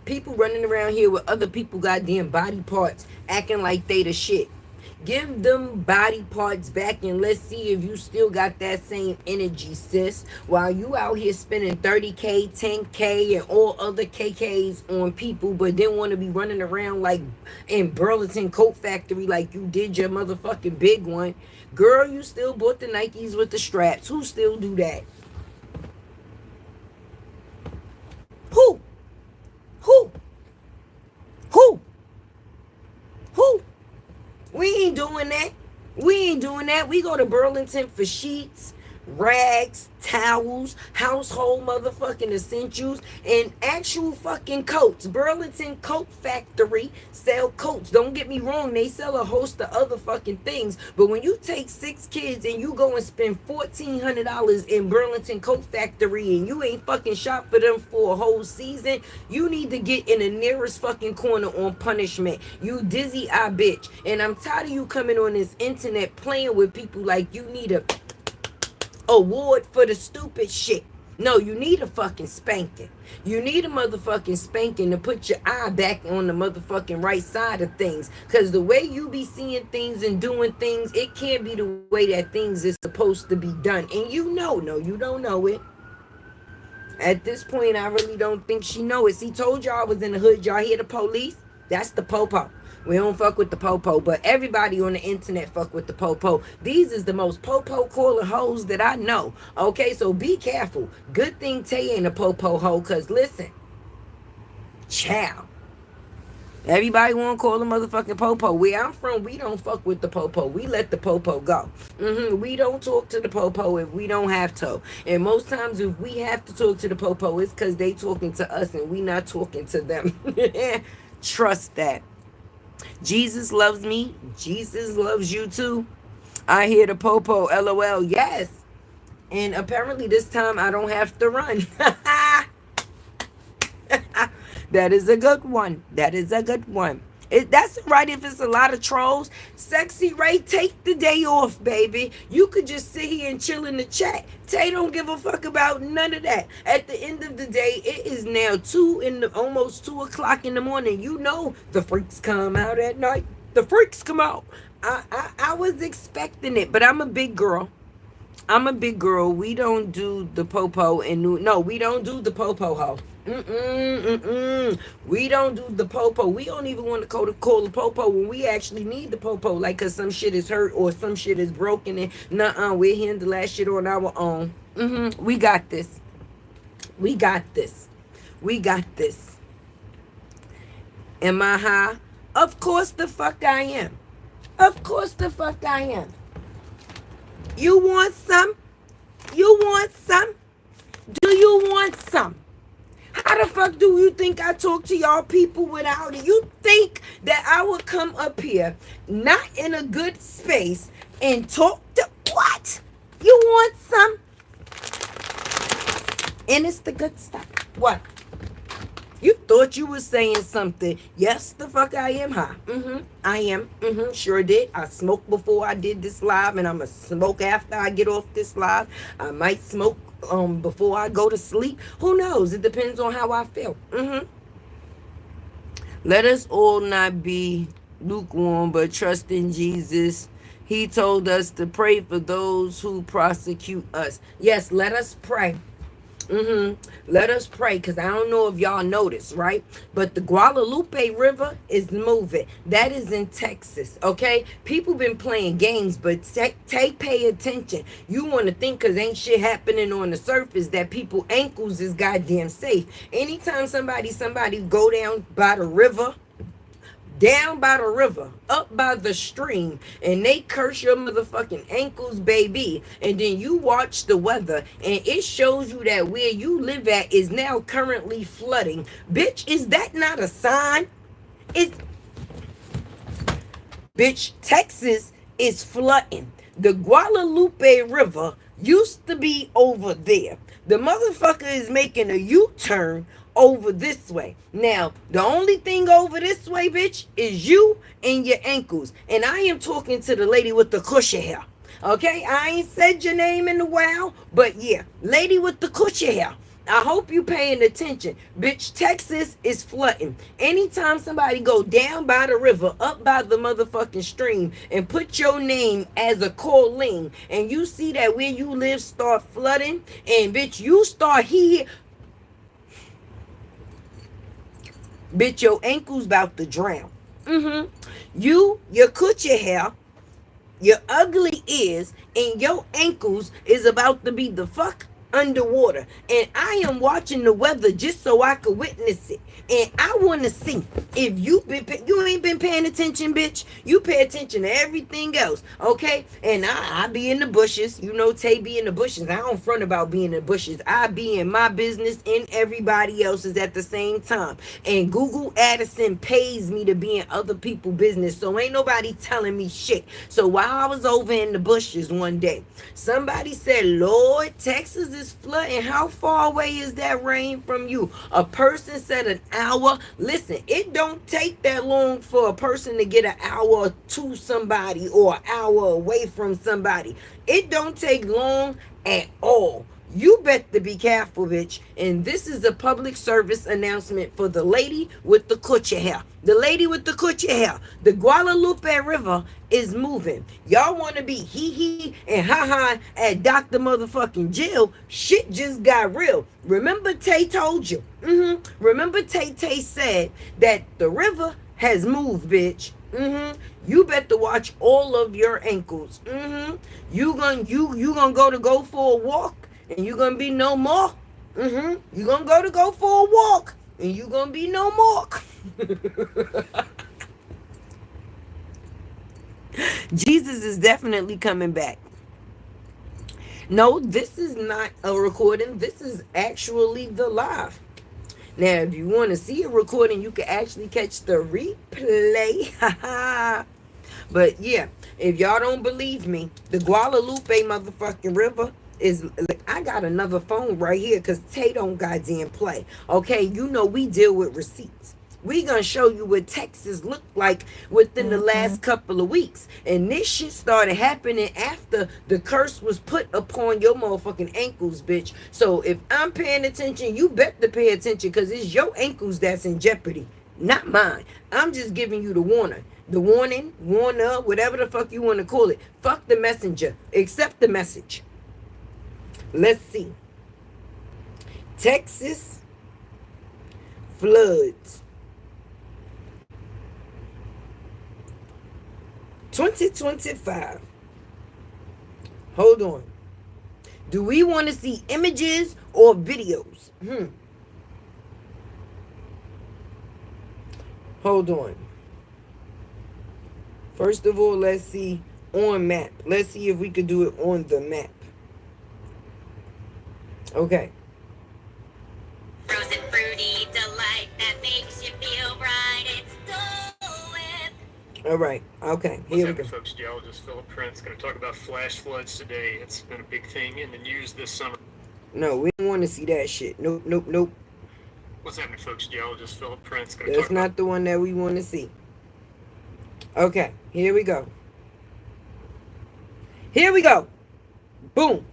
People running around here with other people goddamn body parts acting like they the shit. Give them body parts back and let's see if you still got that same energy, sis. While you out here spending 30K, 10K, and all other KKs on people, but then want to be running around like in Burlington Coat Factory like you did your motherfucking big one. Girl, you still bought the Nikes with the straps. Who still do that? Who? Who? Who? Who? We ain't doing that. We ain't doing that. We go to Burlington for sheets, rags, towels, household motherfucking essentials, and actual fucking coats. Burlington Coat Factory sell coats. Don't get me wrong, they sell a host of other fucking things. But when you take 6 kids and you go and spend $1,400 in Burlington Coat Factory and you ain't fucking shop for them for a whole season, you need to get in the nearest fucking corner on punishment. You dizzy eye bitch. And I'm tired of you coming on this internet playing with people like you need a award for the stupid shit. No, you need a fucking spanking. You need a motherfucking spanking to put your eye back on the motherfucking right side of things. Because the way you be seeing things and doing things, it can't be the way that things is supposed to be done. And you know, no, you don't know it. At this point, I really don't think she know it. See, told y'all I was in the hood. Y'all hear the police? That's the popo. We don't fuck with the popo, but everybody on the internet fuck with the popo. These is the most popo calling hoes that I know. Okay, so be careful. Good thing Tay ain't a popo hoe, cause listen, chow. Everybody want to call a motherfucking popo. Where I'm from, we don't fuck with the popo. We let the popo go. We don't talk to the popo if we don't have to. And most times if we have to talk to the popo, it's because they talking to us and we not talking to them. Trust that. Jesus loves me. Jesus loves you too. I hear the popo. LOL. Yes. And apparently this time I don't have to run. That is a good one. That is a good one. That's right if it's a lot of trolls. Sexy Ray, take the day off, baby. You could just sit here and chill in the chat. Tay don't give a fuck about none of that. At the end of the day, it is now almost 2 o'clock in the morning. You know the freaks come out at night. The freaks come out. I was expecting it, but I'm a big girl. I'm a big girl. We don't do the popo and no, we don't do the popo ho. We don't do the popo. We don't even want to call the popo when we actually need the popo, like cause some shit is hurt or some shit is broken and we handle that shit on our own. We got this. We got this. We got this. Am I high? Of course the fuck I am. Of course the fuck I am. You want some? You want some? Do you want some? How the fuck do you think I talk to y'all people without it? You think that I would come up here not in a good space and talk to what? You want some? And it's the good stuff. What? You thought you was saying something. Yes, the fuck I am high. I am. Sure did. I smoked before I did this live, and I'ma smoke after I get off this live. I might smoke before I go to sleep. Who knows? It depends on how I feel. Let us all not be lukewarm, but trust in Jesus. He told us to pray for those who prosecute us. Yes, let us pray. Let us pray, because I don't know if y'all noticed, right? But the Guadalupe River is moving. That is in Texas, okay? People been playing games, but pay attention. You want to think because ain't shit happening on the surface that people ankles is goddamn safe. Anytime somebody go down by the river, up by the stream, and they curse your motherfucking ankles, baby, and then you watch the weather, and it shows you that where you live at is now currently flooding. Bitch, is that not a sign? Bitch, Texas is flooding. The Guadalupe River used to be over there. The motherfucker is making a U-turn over this way. Now, the only thing over this way, bitch, is you and your ankles. And I am talking to the lady with the cushy hair. Okay, I ain't said your name in a while, but yeah, lady with the cushy hair. I hope you paying attention. Bitch, Texas is flooding. Anytime somebody go down by the river, up by the motherfucking stream, and put your name as a calling, and you see that where you live start flooding, and bitch, you start here, bitch, your ankles about to drown. Your coochie hair, your ugly ears, and your ankles is about to be the fuck underwater. And I am watching the weather just so I could witness it. And I want to see if you ain't been paying attention, bitch. You pay attention to everything else, okay? And I be in the bushes. You know, Tay be in the bushes. I don't front about being in the bushes. I be in my business and everybody else's at the same time. And Google Addison pays me to be in other people's business, so ain't nobody telling me shit. So while I was over in the bushes one day, somebody said, Lord, Texas is flooding. How far away is that rain from you? A person said an hour. Listen, it don't take that long for a person to get an hour to somebody or an hour away from somebody. It don't take long at all. You better be careful, bitch. And this is a public service announcement for the lady with the coochie hair. The lady with the coochie hair. The Guadalupe River is moving. Y'all want to be hee and ha at Dr. motherfucking Jill. Shit just got real. Remember Tay told you. Remember Tay said that the river has moved, bitch. You better watch all of your ankles. You gonna go for a walk, and you gonna be no more. You gonna go for a walk, and you gonna be no more. Jesus is definitely coming back. No, this is not a recording. This is actually the live. Now, if you want to see a recording, you can actually catch the replay. But yeah, if y'all don't believe me, the Guadalupe motherfucking river is, I got another phone right here because Tay don't goddamn play. Okay, you know we deal with receipts. We gonna show you what Texas looked like within the last couple of weeks. And this shit started happening after the curse was put upon your motherfucking ankles, bitch. So if I'm paying attention, you better pay attention, because it's your ankles that's in jeopardy, not mine. I'm just giving you the warning. The warning, warner, whatever the fuck you want to call it. Fuck the messenger. Accept the message. Let's see. Texas floods. 2025. Hold on. Do we want to see images or videos? Hold on. First of all, let's see on map. Let's see if we could do it on the map. Okay. Frozen fruity delight that makes you feel bright. It's Dole Whip. All right. Okay. Here we go. Folks, geologist Philip Prince going to talk about flash floods today. It's been a big thing in the news this summer. No, we don't want to see that shit. Nope, nope, nope. What's happening, folks? Geologist Philip Prince going to That's talk not the one that we want to see. Okay, here we go. Here we go. Boom.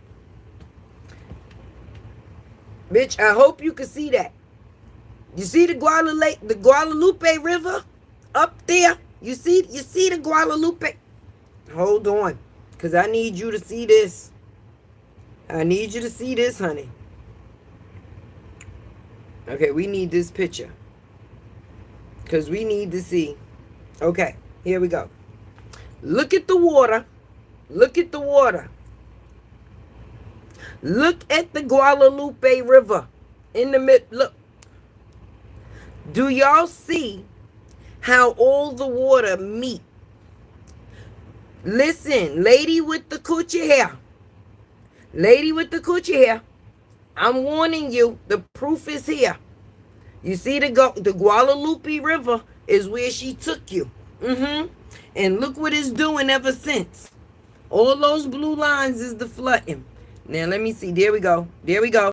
Bitch, I hope you can see that. You see the Guadalupe River up there? You see the Guadalupe? Hold on, because I need you to see this. I need you to see this, honey. Okay, we need this picture, because we need to see. Okay, here we go. Look at the water. Look at the water. Look at the Guadalupe River in the mid. Look. Do y'all see how all the water meet? Listen, lady with the coochie hair. Lady with the coochie hair. I'm warning you, the proof is here. You see the Guadalupe River is where she took you. And look what it's doing ever since. All those blue lines is the flooding. Now let me see. There we go. There we go.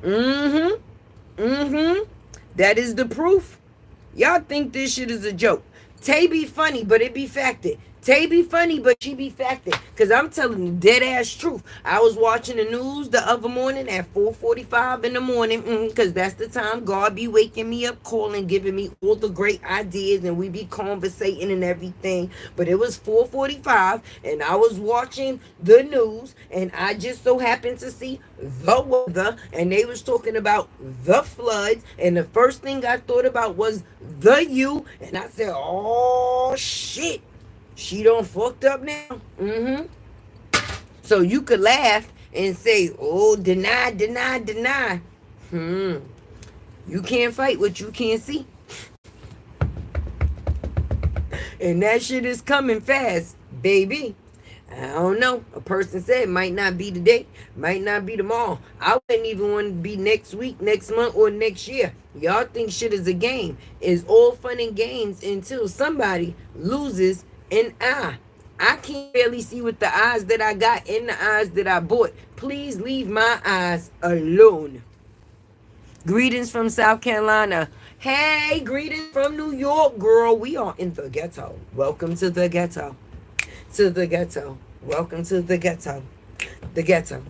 Mm-hmm. Mm-hmm. That is the proof. Y'all think this shit is a joke. Tay be funny, but it be facted. Tay be funny, but she be facted. Cause I'm telling the dead ass truth. I was watching the news the other morning at 4:45 in the morning. Cause that's the time God be waking me up, calling, giving me all the great ideas, and we be conversating and everything. But it was 4:45, and I was watching the news, and I just so happened to see the weather, and they was talking about the floods, and the first thing I thought about was the you, and I said, oh shit, she done fucked up now. So you could laugh and say, oh, deny, deny, deny. You can't fight what you can't see. And that shit is coming fast, baby. I don't know. A person said might not be today, might not be tomorrow. I wouldn't even want to be next week, next month, or next year. Y'all think shit is a game. It's all fun and games until somebody loses an eye. I can't barely see with the eyes that I got in the eyes that I bought. Please leave my eyes alone. Greetings from South Carolina. Hey, greetings from New York, girl. We are in the ghetto. Welcome to the ghetto. To the ghetto. Welcome to the ghetto. The ghetto.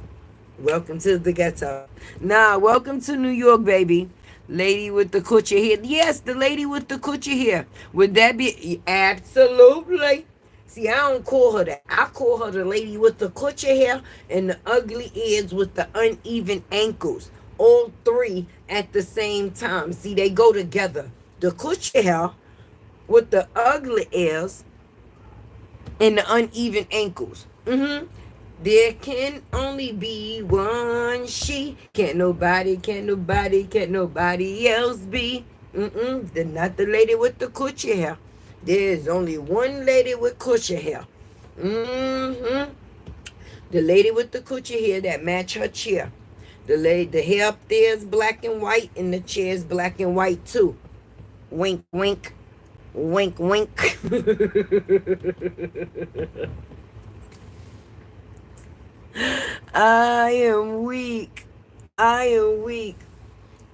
Welcome to the ghetto. Nah, welcome to New York, baby. Lady with the coochie hair. Yes, the lady with the coochie hair. Would that be? Absolutely. See, I don't call her that. I call her the lady with the coochie hair and the ugly ears with the uneven ankles. All three at the same time. See, they go together. The coochie hair with the ugly ears and the uneven ankles. There can only be one she. Can't nobody else be. They're not the lady with the coochie hair. There's only one lady with coochie hair. The lady with the coochie hair that match her chair. The hair up there is black and white, and the chair is black and white too. Wink, wink. Wink, wink. I am weak. I am weak.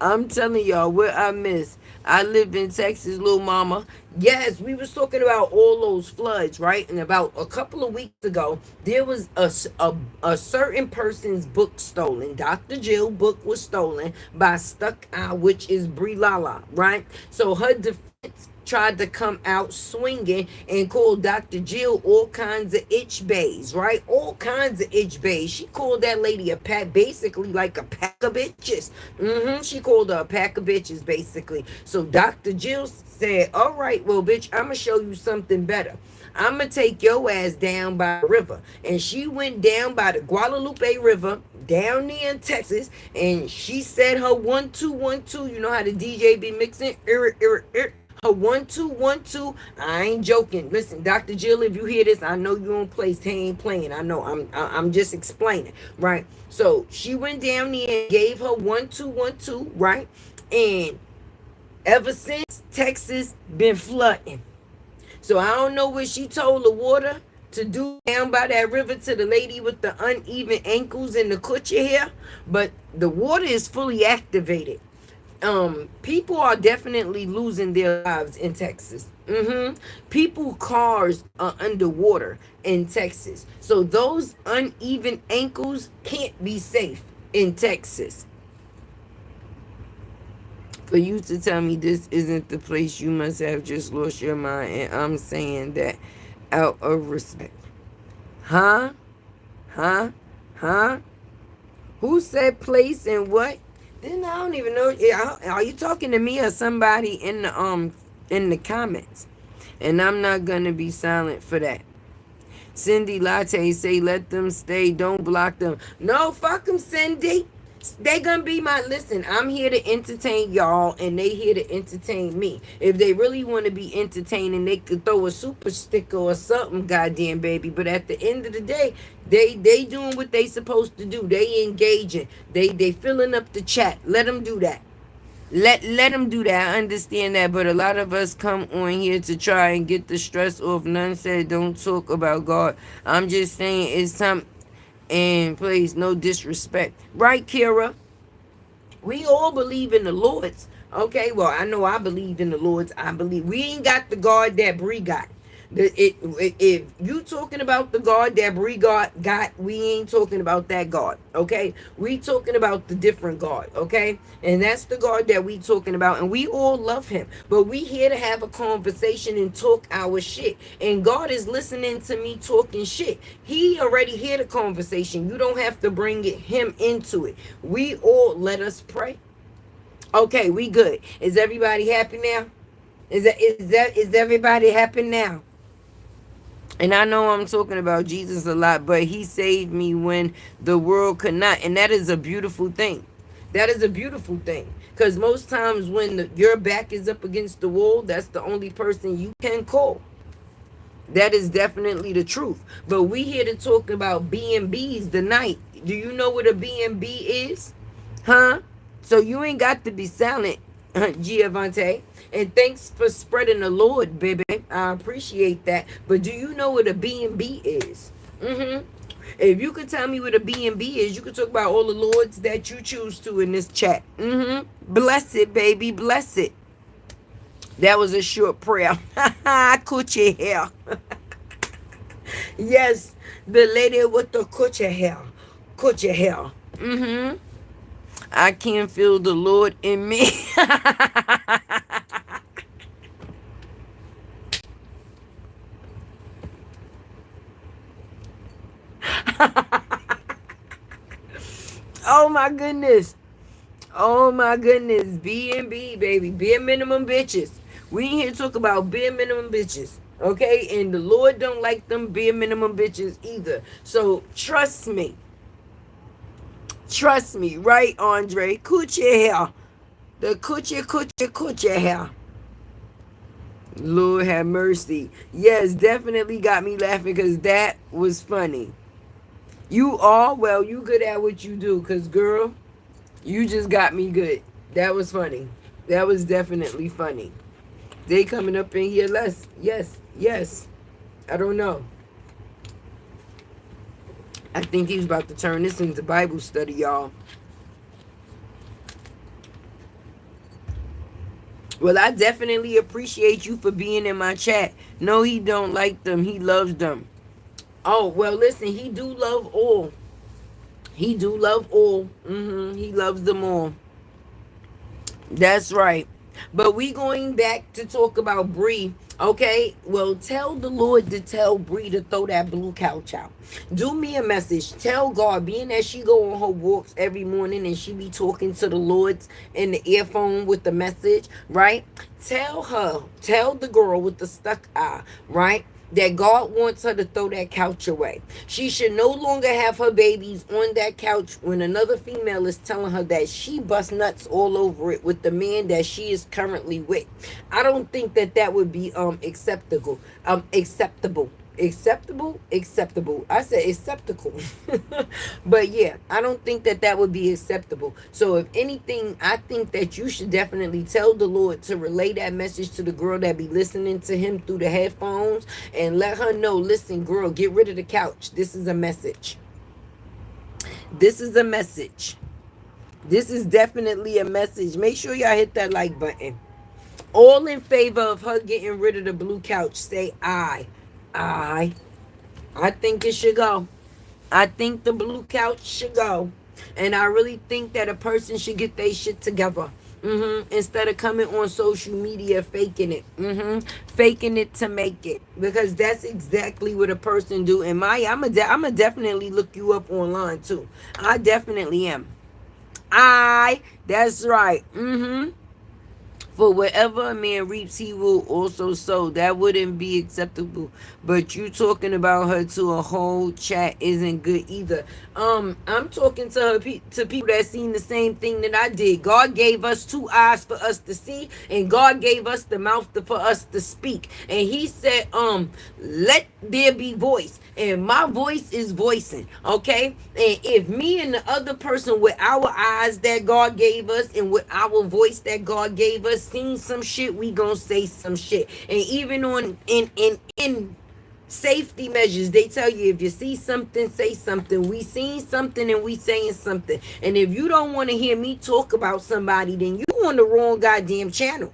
I'm telling y'all what I miss. I lived in Texas, little mama. Yes, we was talking about all those floods, right? And about a couple of weeks ago, there was a certain person's book stolen. Dr. Jill book was stolen by Stuck Eye, which is Briana, right? So her defense tried to come out swinging and called Dr. Jill all kinds of itch bays, right? All kinds of itch bays. She called that lady a pack, basically like a pack of bitches. She called her a pack of bitches, basically. So Dr. Jill said, all right, well, bitch, I'm going to show you something better. I'm going to take your ass down by the river. And she went down by the Guadalupe River, down there in Texas, and she said her 1 2 1 2. You know how the DJ be mixing? Her 1 2 1 2. I ain't joking. Listen, Dr. Jill, if you hear this, I know you on place. He ain't playing. I know. I'm just explaining, right? So she went down there and gave her 1 2 1 2, right? And ever since, Texas been flooding. So I don't know what she told the water to do down by that river to the lady with the uneven ankles and the coochie hair, but the water is fully activated. People are definitely losing their lives in Texas. People cars are underwater in Texas, so those uneven ankles can't be safe in Texas. For you to tell me this isn't the place, you must have just lost your mind, and I'm saying that out of respect. Huh? Who said place and what? Then I don't even know. Are you talking to me or somebody in the comments? And I'm not gonna be silent for that. Cindy Latte say let them stay, don't block them. No, fuck them, Cindy. They gonna be my, listen, I'm here to entertain y'all, and they here to entertain me. If they really want to be entertaining, they could throw a super sticker or something, goddamn baby. But at the end of the day, they doing what they supposed to do. They engaging. They filling up the chat. Let them do that. Let them do that. I understand that, but a lot of us come on here to try and get the stress off. None said don't talk about God. I'm just saying it's time. And please, no disrespect. Right, Kira? We all believe in the Lord's. Okay, well, I know I believe in the Lord's. I believe we ain't got the God that Bree got. If you talking about the God that Bree got, we ain't talking about that God. Okay, we talking about the different God. Okay, and that's the God that we talking about, and we all love Him. But we here to have a conversation and talk our shit. And God is listening to me talking shit. He already hear the conversation. You don't have to bring Him into it. We all let us pray. Okay, we good. Is everybody happy now? Is everybody happy now? And I know I'm talking about Jesus a lot, but He saved me when the world could not. And that is a beautiful thing. That is a beautiful thing. Because most times when your back is up against the wall, that's the only person you can call. That is definitely the truth. But we here to talk about B.M.Bs tonight. Do you know what a B.M.B is? Huh? So you ain't got to be silent, Giovante. And thanks for spreading the Lord, baby. I appreciate that. But do you know what a B.M.B is? If you could tell me what a B.M.B is, you could talk about all the Lords that you choose to in this chat. Bless it, baby. Bless it. That was a short prayer. Coochie hair. Yes, the lady with the coochie hair. Coochie hair. I can feel the Lord in me. Oh my goodness. Oh my goodness. B.M.B, baby. Bare minimum bitches. We ain't here to talk about bare minimum bitches. Okay? And the Lord don't like them bare minimum bitches either. So trust me. Trust me. Right, Andre? Coochie hair. The coochie hair. Lord have mercy. Yes, definitely got me laughing because that was funny. You are? Well, you good at what you do because, girl, you just got me good. That was funny. That was definitely funny. They coming up in here less. Yes, yes. I don't know. I think he was about to turn this into Bible study, y'all. Well, I definitely appreciate you for being in my chat. No, he don't like them. He loves them. Oh, well, listen, he do love all. He do love all. He loves them all. That's right. But we going back to talk about Bree. Okay, well, tell the Lord to tell Bree to throw that blue couch out. Do me a message. Tell God, being that she go on her walks every morning and she be talking to the Lord's in the earphone with the message, right? Tell her, tell the girl with the stuck eye, right? That God wants her to throw that couch away. She should no longer have her babies on that couch when another female is telling her that she busts nuts all over it with the man that she is currently with. I don't think that that would be acceptable. Acceptable. I said acceptable. But yeah, I don't think that that would be acceptable. So if anything, I think that you should definitely tell the Lord to relay that message to the girl that be listening to him through the headphones and let her know, listen, girl, get rid of the couch. This is a message. This is a message. This is definitely a message. Make sure y'all hit that like button. All in favor of her getting rid of the blue couch, say aye. I think it should go. I think the blue couch should go. And I really think that a person should get their shit together. Instead of coming on social media faking it. Faking it to make it. Because that's exactly what a person do. And Maya, I'm a definitely look you up online too. I definitely am. That's right. For whatever a man reaps, he will also sow. That wouldn't be acceptable. But you talking about her to a whole chat isn't good either. I'm talking to her to people that seen the same thing that I did. God gave us 2 eyes for us to see, and God gave us the mouth for us to speak. And He said, let there be voice. And my voice is voicing, okay? And if me and the other person with our eyes that God gave us and with our voice that God gave us seen some shit, we gonna say some shit. And even on in Safety measures. They tell you if you see something, say something. We seen something and we saying something. And if you don't want to hear me talk about somebody, then you on the wrong goddamn channel.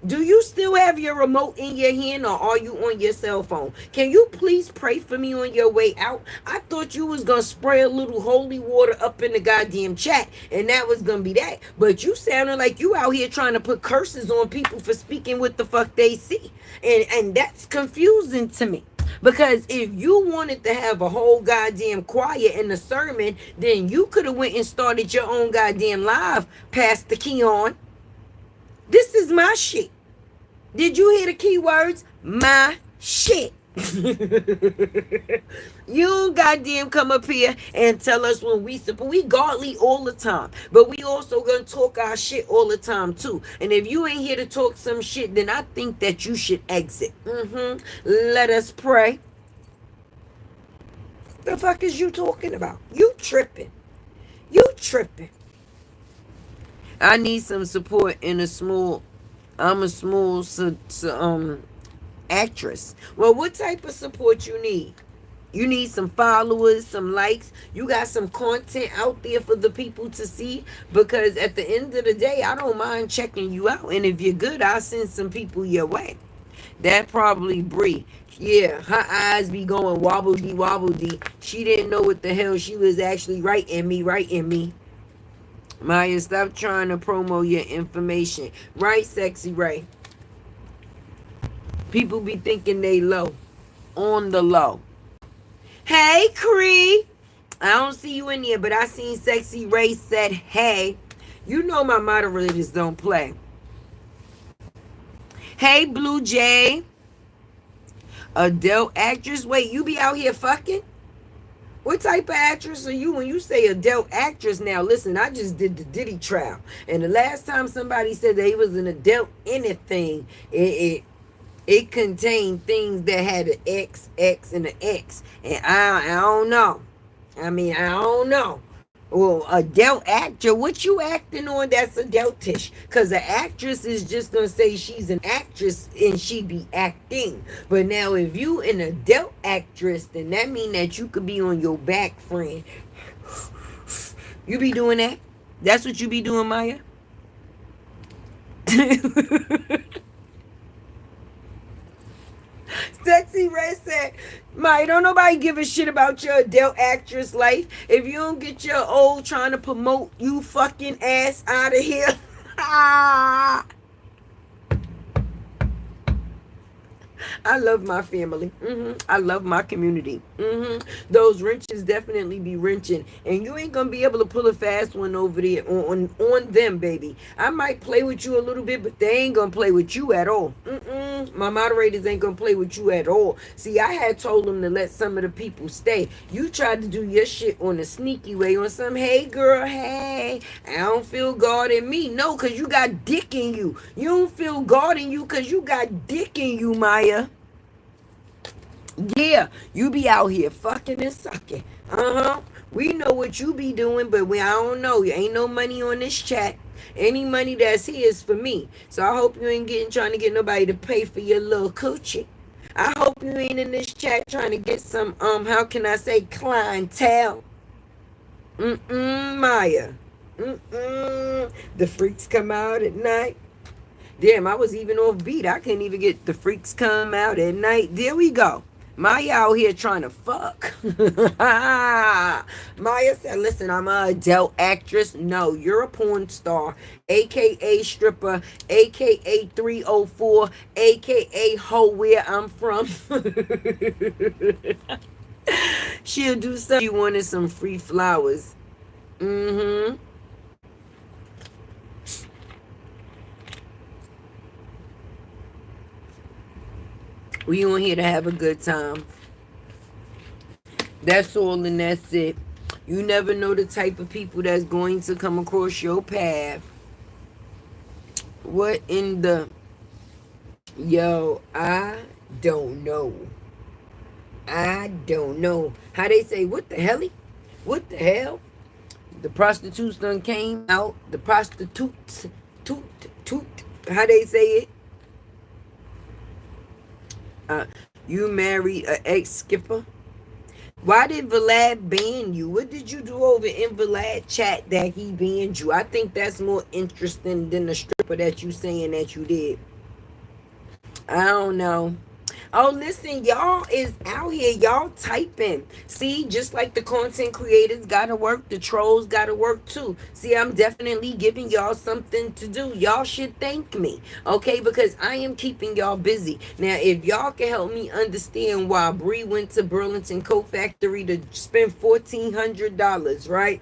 Do you still have your remote in your hand or are you on your cell phone? Can you please pray for me on your way out? I thought you was gonna spray a little holy water up in the goddamn chat and that was gonna be that. But you sounded like you out here trying to put curses on people for speaking what the fuck they see. And that's confusing to me. Because if you wanted to have a whole goddamn choir in the sermon, then you could have went and started your own goddamn live, Pastor Keon. This is my shit. Did you hear the keywords? My shit. You don't goddamn come up here and tell us when we godly all the time, but we also gonna talk our shit all the time too. And if you ain't here to talk some shit, then I think that you should exit. Let us pray. The fuck is you talking about? You tripping. You tripping. I need some support in a small. I'm a small actress. Well, what type of support you need? You need some followers, some likes. You got some content out there for the people to see. Because at the end of the day, I don't mind checking you out. And if you're good, I'll send some people your way. That probably Bree. Yeah, her eyes be going wobble-dee, wobble-dee. She didn't know what the hell she was actually writing me. Maya, stop trying to promo your information. Right, Sexy Ray? People be thinking they low. On the low. Hey, Cree. I don't see you in here, but I seen Sexy Ray said, hey. You know my moderators don't play. Hey, Blue Jay. Adult actress. Wait, you be out here fucking? What type of actress are you when you say adult actress? Now, listen, I just did the Diddy trial. And the last time somebody said that he was an adult anything, it contained things that had an X, and an X. And I don't know. I mean, I don't know. Well, adult actor, what you acting on that's adultish? Because an actress is just going to say she's an actress and she be acting. But now if you an adult actress, then that mean that you could be on your back, friend. You be doing that? That's what you be doing, Maya? Sexy Ray said, Maya, don't nobody give a shit about your adult actress life. If you don't get your old trying to promote you fucking ass out of here. I love my family. I love my community. Those wrenches definitely be wrenching. And you ain't gonna be able to pull a fast one over there on them, baby. I might play with you a little bit, but they ain't gonna play with you at all. My moderators ain't gonna play with you at all. See, I had told them to let some of the people stay. You tried to do your shit on a sneaky way, on some, hey girl, hey, I don't feel God in me. No, because you got dick in you. You don't feel God in you because you got dick in you, Maya. Yeah, you be out here fucking and sucking. We know what you be doing, but I don't know. Ain't no money on this chat. Any money that's here is for me. So I hope you ain't trying to get nobody to pay for your little coochie. I hope you ain't in this chat trying to get some, how can I say, clientele. Maya. The freaks come out at night. Damn, I was even off beat. I couldn't even get the freaks come out at night. There we go. Maya out here trying to fuck. Maya said, listen, I'm an adult actress. No, you're a porn star, a.k.a. stripper, a.k.a. 304, a.k.a. hoe where I'm from. She'll do something. She wanted some free flowers. We on here to have a good time. That's all and that's it. You never know the type of people that's going to come across your path. What in the... Yo, I don't know. I don't know. How they say, what the hell? What the hell? The prostitutes done came out. The prostitutes. Toot. How they say it? You married an ex-skipper? Why did Vlad ban you? What did you do over in Vlad chat that he banned you? I think that's more interesting than the stripper that you saying that you did. I don't know. Oh, listen, y'all is out here. Y'all typing. See, just like the content creators gotta work, the trolls gotta work too. See, I'm definitely giving y'all something to do. Y'all should thank me, okay? Because I am keeping y'all busy. Now, if y'all can help me understand why Bree went to Burlington Coat Factory to spend $1,400, right?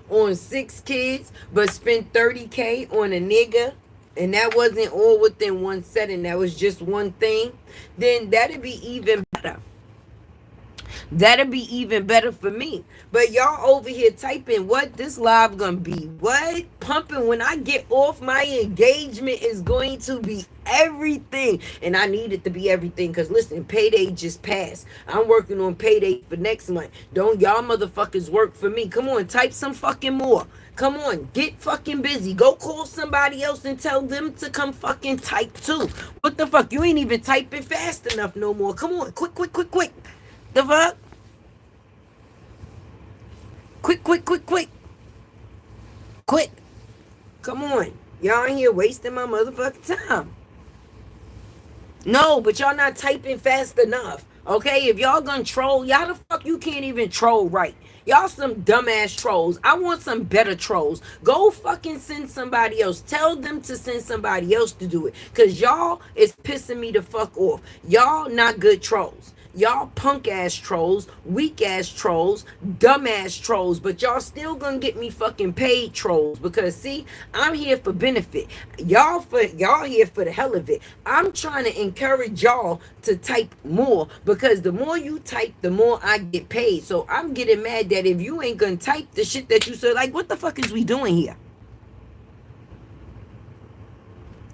On 6 kids, but spent 30K on a nigga, and that wasn't all within one setting, that was just one thing, then that'd be even better. That'd be even better for me. But y'all over here typing what this live gonna be. What? Pumping when I get off, my engagement is going to be everything. And I need it to be everything. Cause listen, payday just passed. I'm working on payday for next month. Don't y'all motherfuckers work for me. Come on, type some fucking more. Come on, get fucking busy. Go call somebody else and tell them to come fucking type too. What the fuck? You ain't even typing fast enough no more. Come on, quick, quick, quick, quick. The fuck? Quick, quick, quick, quick. Quick. Come on. Y'all in here wasting my motherfucking time. No, but y'all not typing fast enough. Okay, if y'all gonna troll, y'all the fuck you can't even troll right. Y'all some dumbass trolls. I want some better trolls. Go fucking send somebody else. Tell them to send somebody else to do it. Cause y'all is pissing me the fuck off. Y'all not good trolls. Y'all punk ass trolls, weak ass trolls, dumb ass trolls, but y'all still gonna get me fucking paid trolls because see, I'm here for benefit. Y'all here for the hell of it. I'm trying to encourage y'all to type more because the more you type, the more I get paid. So I'm getting mad that if you ain't gonna type the shit that you said, like what the fuck is we doing here?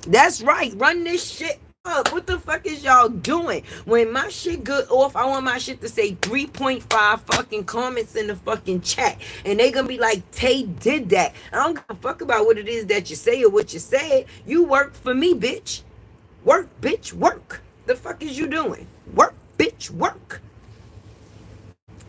That's right, run this shit up. What the fuck is y'all doing? When my shit good off, I want my shit to say 3.5 fucking comments in the fucking chat. And they gonna be like, Tay did that. I don't give a fuck about what it is that you say or what you said. You work for me, bitch. Work, bitch, work. The fuck is you doing? Work, bitch, work.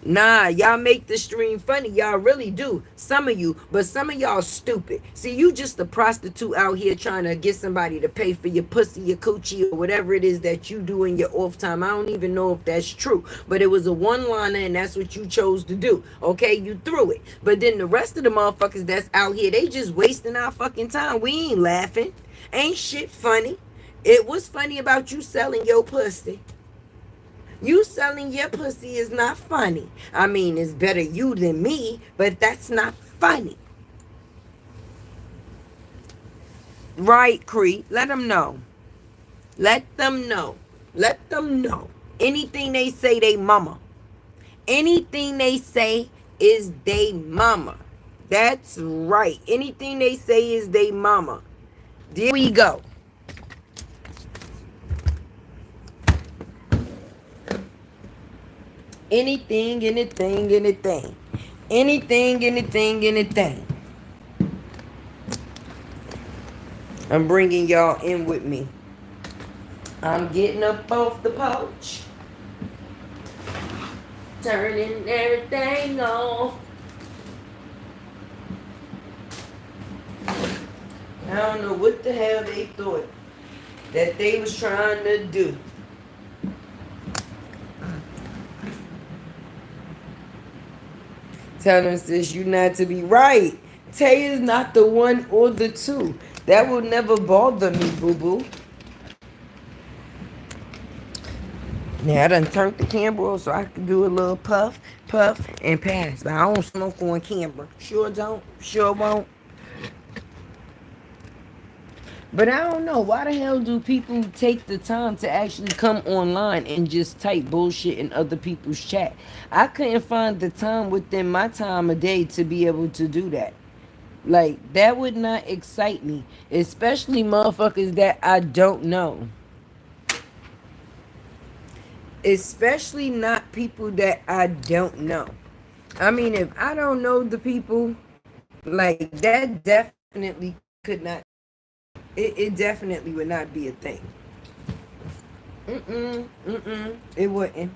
Nah, y'all make the stream funny. Y'all really do. Some of you, but some of y'all stupid. See, you just a prostitute out here trying to get somebody to pay for your pussy, your coochie, or whatever it is that you do in your off time. I don't even know if that's true, but it was a one-liner and that's what you chose to do. Okay, you threw it. But then the rest of the motherfuckers that's out here, they just wasting our fucking time. We ain't laughing. Ain't shit funny. It was funny about you selling your pussy. You selling your pussy is not funny. I mean, it's better you than me, but that's not funny. Right, Cree? Let them know. Let them know. Let them know. Anything they say, they mama. Anything they say is they mama. That's right. Anything they say is they mama. There we go. Anything, anything, anything. Anything, anything, anything. I'm bringing y'all in with me. I'm getting up off the porch. Turning everything off. I don't know what the hell they thought that they was trying to do. Tell them, sis, you not to be right. Tay is not the one or the two. That will never bother me, boo-boo. Now, I done turned the camera off so I can do a little puff, and pass. But I don't smoke on camera. Sure don't. Sure won't. But I don't know. Why the hell do people take the time to actually come online and just type bullshit in other people's chat? I couldn't find the time within my time of day to be able to do that. Like, that would not excite me. Especially motherfuckers that I don't know. Especially not people that I don't know. I mean, if I don't know the people, like, that definitely could not, it definitely would not be a thing. It wouldn't.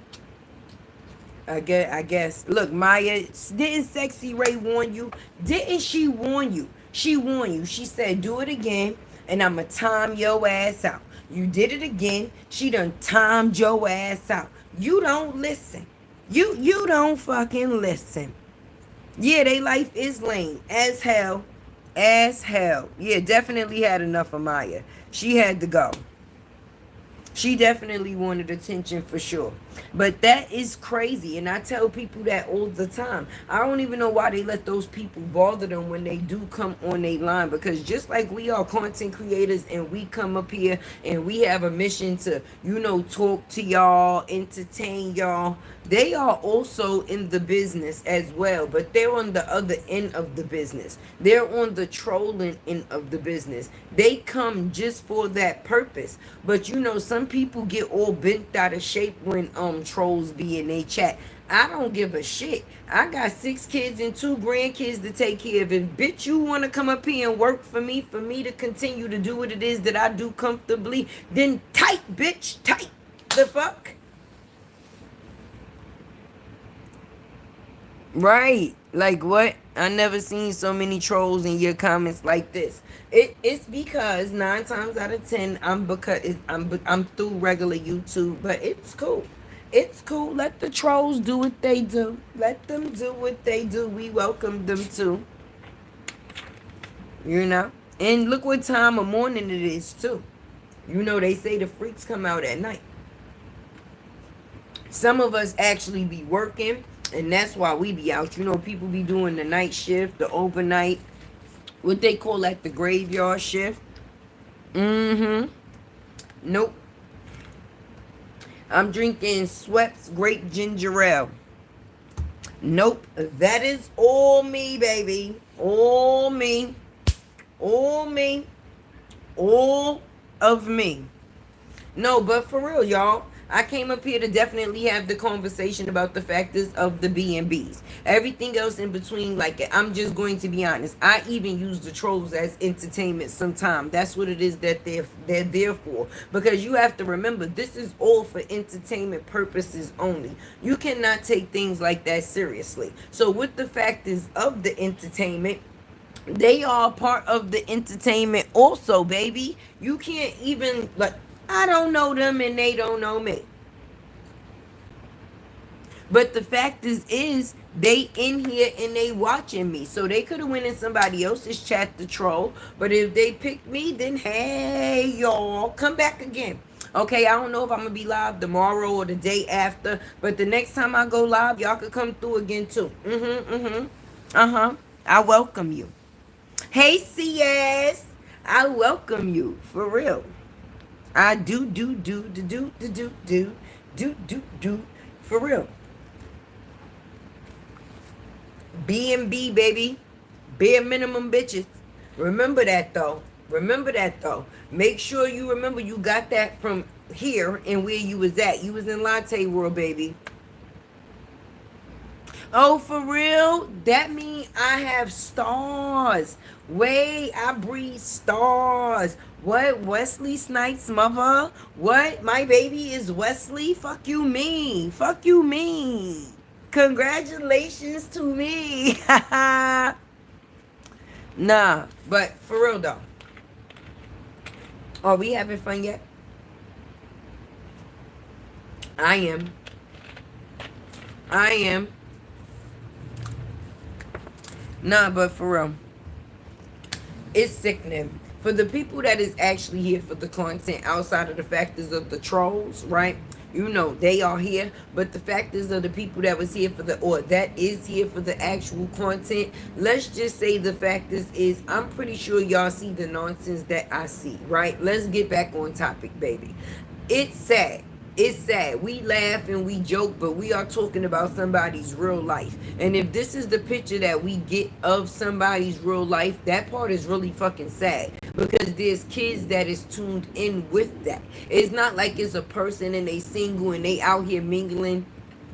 I guess. Look, Maya, didn't Sexy Ray warn you? Didn't she warn you? She warned you. She said, do it again, and I'ma time your ass out. You did it again. She done timed your ass out. You don't listen. You don't fucking listen. Yeah, they life is lame as hell. As hell. Yeah, definitely had enough of Maya. She had to go. She definitely wanted attention for sure. But that is crazy. And I tell people that all the time. I don't even know why they let those people bother them when they do come on their line. Because just like we are content creators and we come up here and we have a mission to, talk to y'all, entertain y'all, they are also in the business as well. But they're on the other end of the business. They're on the trolling end of the business. They come just for that purpose. But some people get all bent out of shape when trolls be in their chat. I don't give a shit. I got 6 kids and 2 grandkids to take care of. If bitch you want to come up here and work for me to continue to do what it is that I do comfortably, then tight, bitch, tight. The fuck? Right. Like what? I never seen so many trolls in your comments like this. It's because 9 times out of 10 I'm through regular YouTube, but it's cool. It's cool. Let the trolls do what they do. Let them do what they do. We welcome them too. And look what time of morning it is too. They say the freaks come out at night. Some of us actually be working, and that's why we be out. People be doing the night shift, the overnight, what they call that, the graveyard shift. Nope. I'm drinking Schweppes grape ginger ale. Nope. That is all me, baby. All me. All me. All of me. No, but for real, y'all. I came up here to definitely have the conversation about the factors of the B.M.Bs. Everything else in between, like, I'm just going to be honest. I even use the trolls as entertainment sometimes. That's what it is that they're there for. Because you have to remember, this is all for entertainment purposes only. You cannot take things like that seriously. So with the factors of the entertainment, they are part of the entertainment also, baby. You can't even, like, I don't know them and they don't know me. But the fact is they in here and they watching me. So they could have went in somebody else's chat to troll. But if they picked me, then hey, y'all, come back again. Okay, I don't know if I'm going to be live tomorrow or the day after. But the next time I go live, y'all could come through again too. I welcome you. Hey, CS. I welcome you. For real. I do, for real. B.M.B, baby. Bare minimum bitches. Remember that, though. Make sure you remember you got that from here and where you was at. You was in Latte World, baby. Oh, for real? That mean I have stars. Wait, I breathe stars. What? Wesley Snipes' mother? What? My baby is Wesley? Fuck you, me. Fuck you, me. Congratulations to me. Nah, but for real though. Are we having fun yet? I am. Nah, but for real. It's sickening. For the people that is actually here for the content outside of the factors of the trolls, right? They are here. But the factors of the people that was here for that is here for the actual content. Let's just say the factors is, I'm pretty sure y'all see the nonsense that I see, right? Let's get back on topic, baby. It's sad. It's sad. We laugh and we joke, but we are talking about somebody's real life. And if this is the picture that we get of somebody's real life, that part is really fucking sad. Because there's kids that is tuned in with that. It's not like it's a person and they single and they out here mingling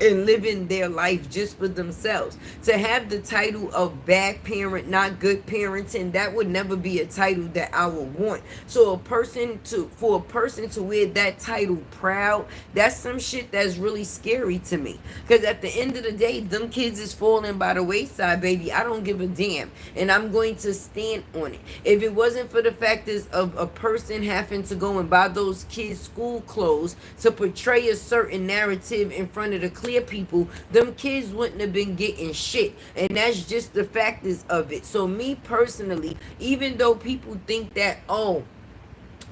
and living their life just for themselves. To have the title of bad parent, not good parenting, that would never be a title that I would want. So for a person to wear that title proud, that's some shit that's really scary to me. Because at the end of the day, them kids is falling by the wayside, baby. I don't give a damn. And I'm going to stand on it. If it wasn't for the factors of a person having to go and buy those kids school clothes to portray a certain narrative in front of the clear people, them kids wouldn't have been getting shit. And that's just the factors of it. So me personally, even though people think that, oh,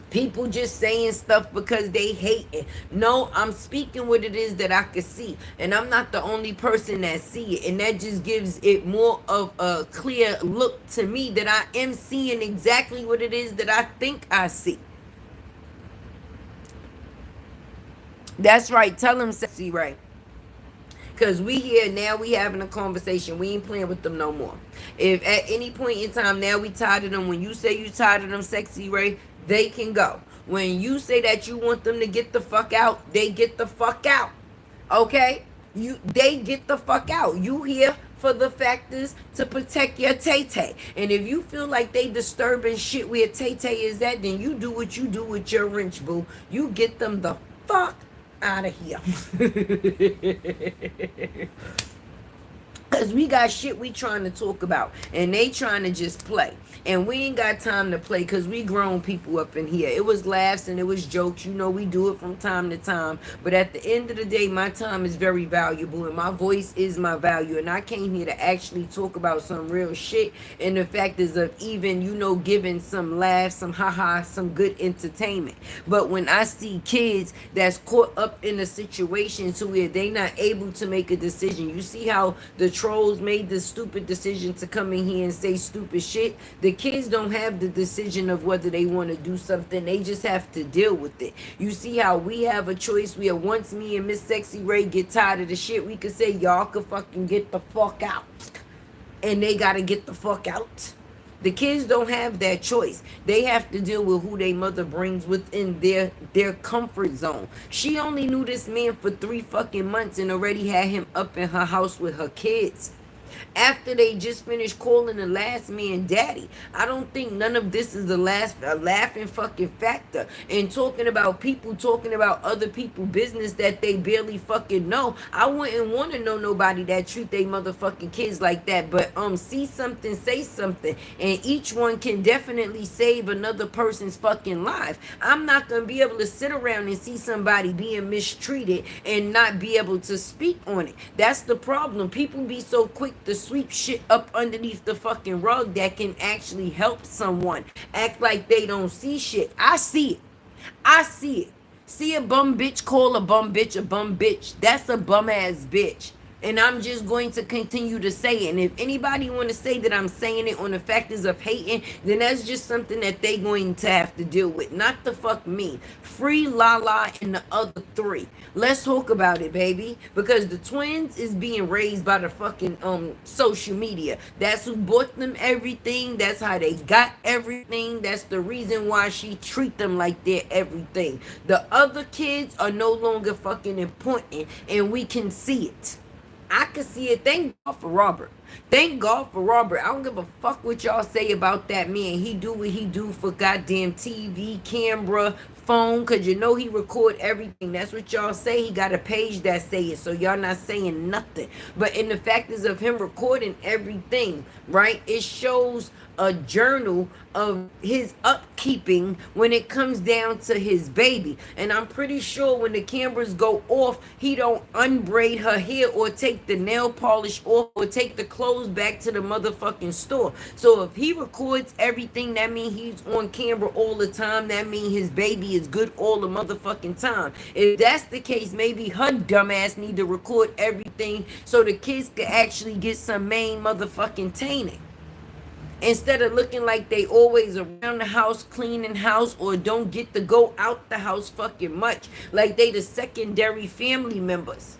people just saying stuff because they hate it. No, I'm speaking what it is that I can see. And I'm not the only person that see it. And that just gives it more of a clear look to me that I am seeing exactly what it is that I think I see. That's right. Tell them, Sexy Ray. Because we here now, we having a conversation. We ain't playing with them no more. If at any point in time now we tired of them, when you say you tired of them, Sexy Ray, they can go. When you say that you want them to get the fuck out, they get the fuck out. Okay? They get the fuck out. You here for the factors to protect your Tay-Tay. And if you feel like they disturbing shit where Tay-Tay is at, then you do what you do with your wrench, boo. You get them the fuck out of here. Because we got shit we trying to talk about. And they trying to just play. And we ain't got time to play because we grown people up in here. It was laughs and it was jokes. You know, we do it from time to time. But at the end of the day, my time is very valuable. And my voice is my value. And I came here to actually talk about some real shit. And the fact is of even, you know, giving some laughs, some haha, some good entertainment. But when I see kids that's caught up in a situation to where they not able to make a decision. You see how the trolls made the stupid decision to come in here and say stupid shit. The kids don't have the decision of whether they want to do something. They just have to deal with it. You see how we have a choice where once me and Miss Sexy Ray get tired of the shit, we could say y'all could fucking get the fuck out. And they gotta get the fuck out. The kids don't have that choice. They have to deal with who their mother brings within their comfort zone. She only knew this man for 3 fucking months and already had him up in her house with her kids. After they just finished calling the last man daddy. I don't think none of this is a laughing fucking factor. And talking about people talking about other people business that they barely fucking know. I wouldn't want to know nobody that treat they motherfucking kids like that. But see something, say something. And each one can definitely save another person's fucking life. I'm not going to be able to sit around and see somebody being mistreated and not be able to speak on it. That's the problem. People be so quick to sweep shit up underneath the fucking rug that can actually help someone. Act like they don't see shit. I see it. I see it. See a bum bitch, call a bum bitch a bum bitch. That's a bum ass bitch. And I'm just going to continue to say it. And if anybody want to say that I'm saying it on the factors of hating, then that's just something that they going to have to deal with. Not the fuck me. Free Lala and the other 3. Let's talk about it, baby. Because the twins is being raised by the fucking social media. That's who bought them everything. That's how they got everything. That's the reason why she treat them like they're everything. The other kids are no longer fucking important. And we can see it. I can see it. Thank God for Robert. Thank God for Robert. I don't give a fuck what y'all say about that man. He do what he do for goddamn TV, camera, phone, because you know he record everything. That's what y'all say. He got a page that say it, so y'all not saying nothing. But in the factors of him recording everything, right, it shows a journal of his upkeeping when it comes down to his baby. And I'm pretty sure when the cameras go off, he don't unbraid her hair or take the nail polish off or take the clothes back to the motherfucking store. So if he records everything, that means he's on camera all the time. That means his baby is good all the motherfucking time. If that's the case, maybe her dumbass need to record everything so the kids can actually get some main motherfucking training. Instead of looking like they always around the house, cleaning house, or don't get to go out the house fucking much. Like they the secondary family members.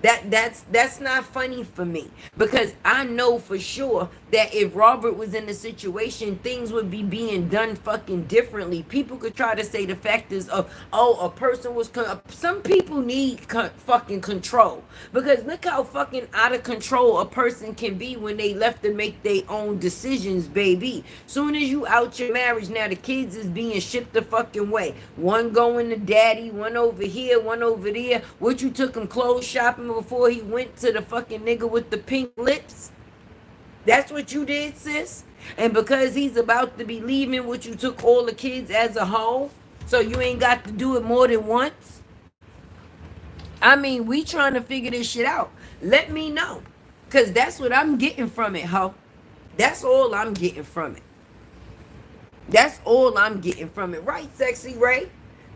That's not funny for me, because I know for sure that if Robert was in the situation, things would be being done fucking differently. People could try to say the factors of, oh, a person was some people need fucking control, because look how fucking out of control a person can be when they left to make their own decisions, baby. Soon as you out your marriage, now the kids is being shipped the fucking way. One going to daddy, one over here, one over there. What, you took him clothes shopping before he went to the fucking nigga with the pink lips? That's what you did, sis? And because he's about to be leaving, what, you took all the kids as a whole? So you ain't got to do it more than once? I mean, we trying to figure this shit out. Let me know. Because that's what I'm getting from it, ho. That's all I'm getting from it. That's all I'm getting from it. Right, Sexy Ray?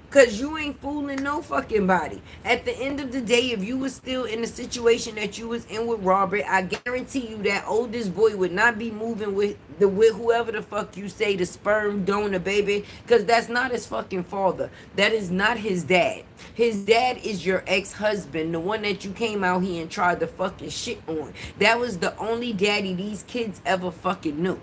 Because you ain't fooling no fucking body. At the end of the day, if you was still in the situation that you was in with Robert, I guarantee you that oldest boy would not be moving with whoever the fuck you say, the sperm donor, baby. Because that's not his fucking father. That is not his dad. His dad is your ex-husband, the one that you came out here and tried to fucking shit on. That was the only daddy these kids ever fucking knew.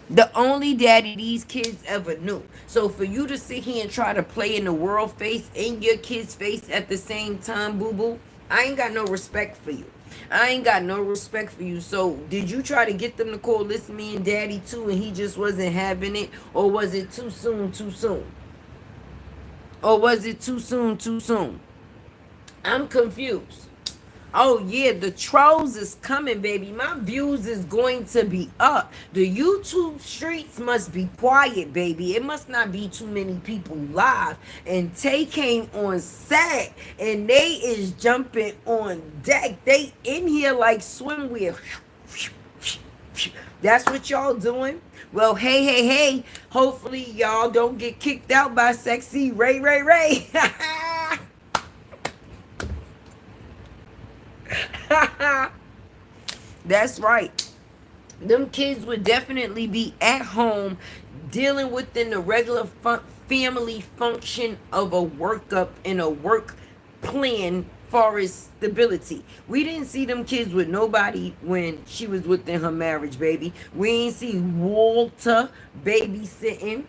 The only daddy these kids ever knew. So for you to sit here and try to play in the world face and your kid's face at the same time, boo-boo, I ain't got no respect for you. I ain't got no respect for you. So did you try to get them to call listen me and daddy too, and he just wasn't having it? Or was it too soon, too soon? Or was it too soon, too soon? I'm confused. Oh yeah, the trolls is coming, baby. My views is going to be up. The YouTube streets must be quiet, baby. It must not be too many people live. And Tay came on set, and they is jumping on deck. They in here like swimwear. That's what y'all doing? Well, hey. Hopefully y'all don't get kicked out by Sexy Ray. That's right. Them kids would definitely be at home dealing within the regular family function of a workup and a work plan for his stability. We didn't see them kids with nobody when she was within her marriage, baby. We ain't see Walter babysitting.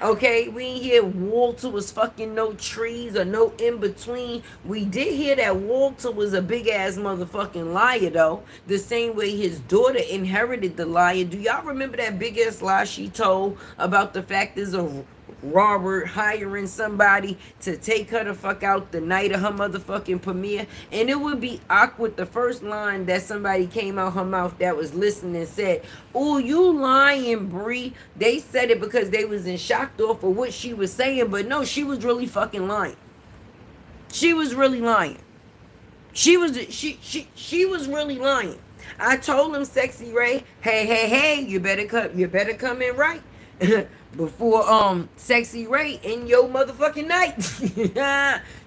Okay, we ain't hear Walter was fucking no trees or no in between. We did hear that Walter was a big ass motherfucking liar though. The same way his daughter inherited the liar. Do y'all remember that big ass lie she told about the factors of Robert hiring somebody to take her the fuck out the night of her motherfucking premiere? And it would be awkward. The first line that somebody came out her mouth that was listening said, "Oh, you lying, Bree." They said it because they was in shock off of what she was saying, but no, she was really fucking lying. She was really lying. She was really lying. I told him, Sexy Ray, hey, you better come in right. Before Sexy Ray in your motherfucking night.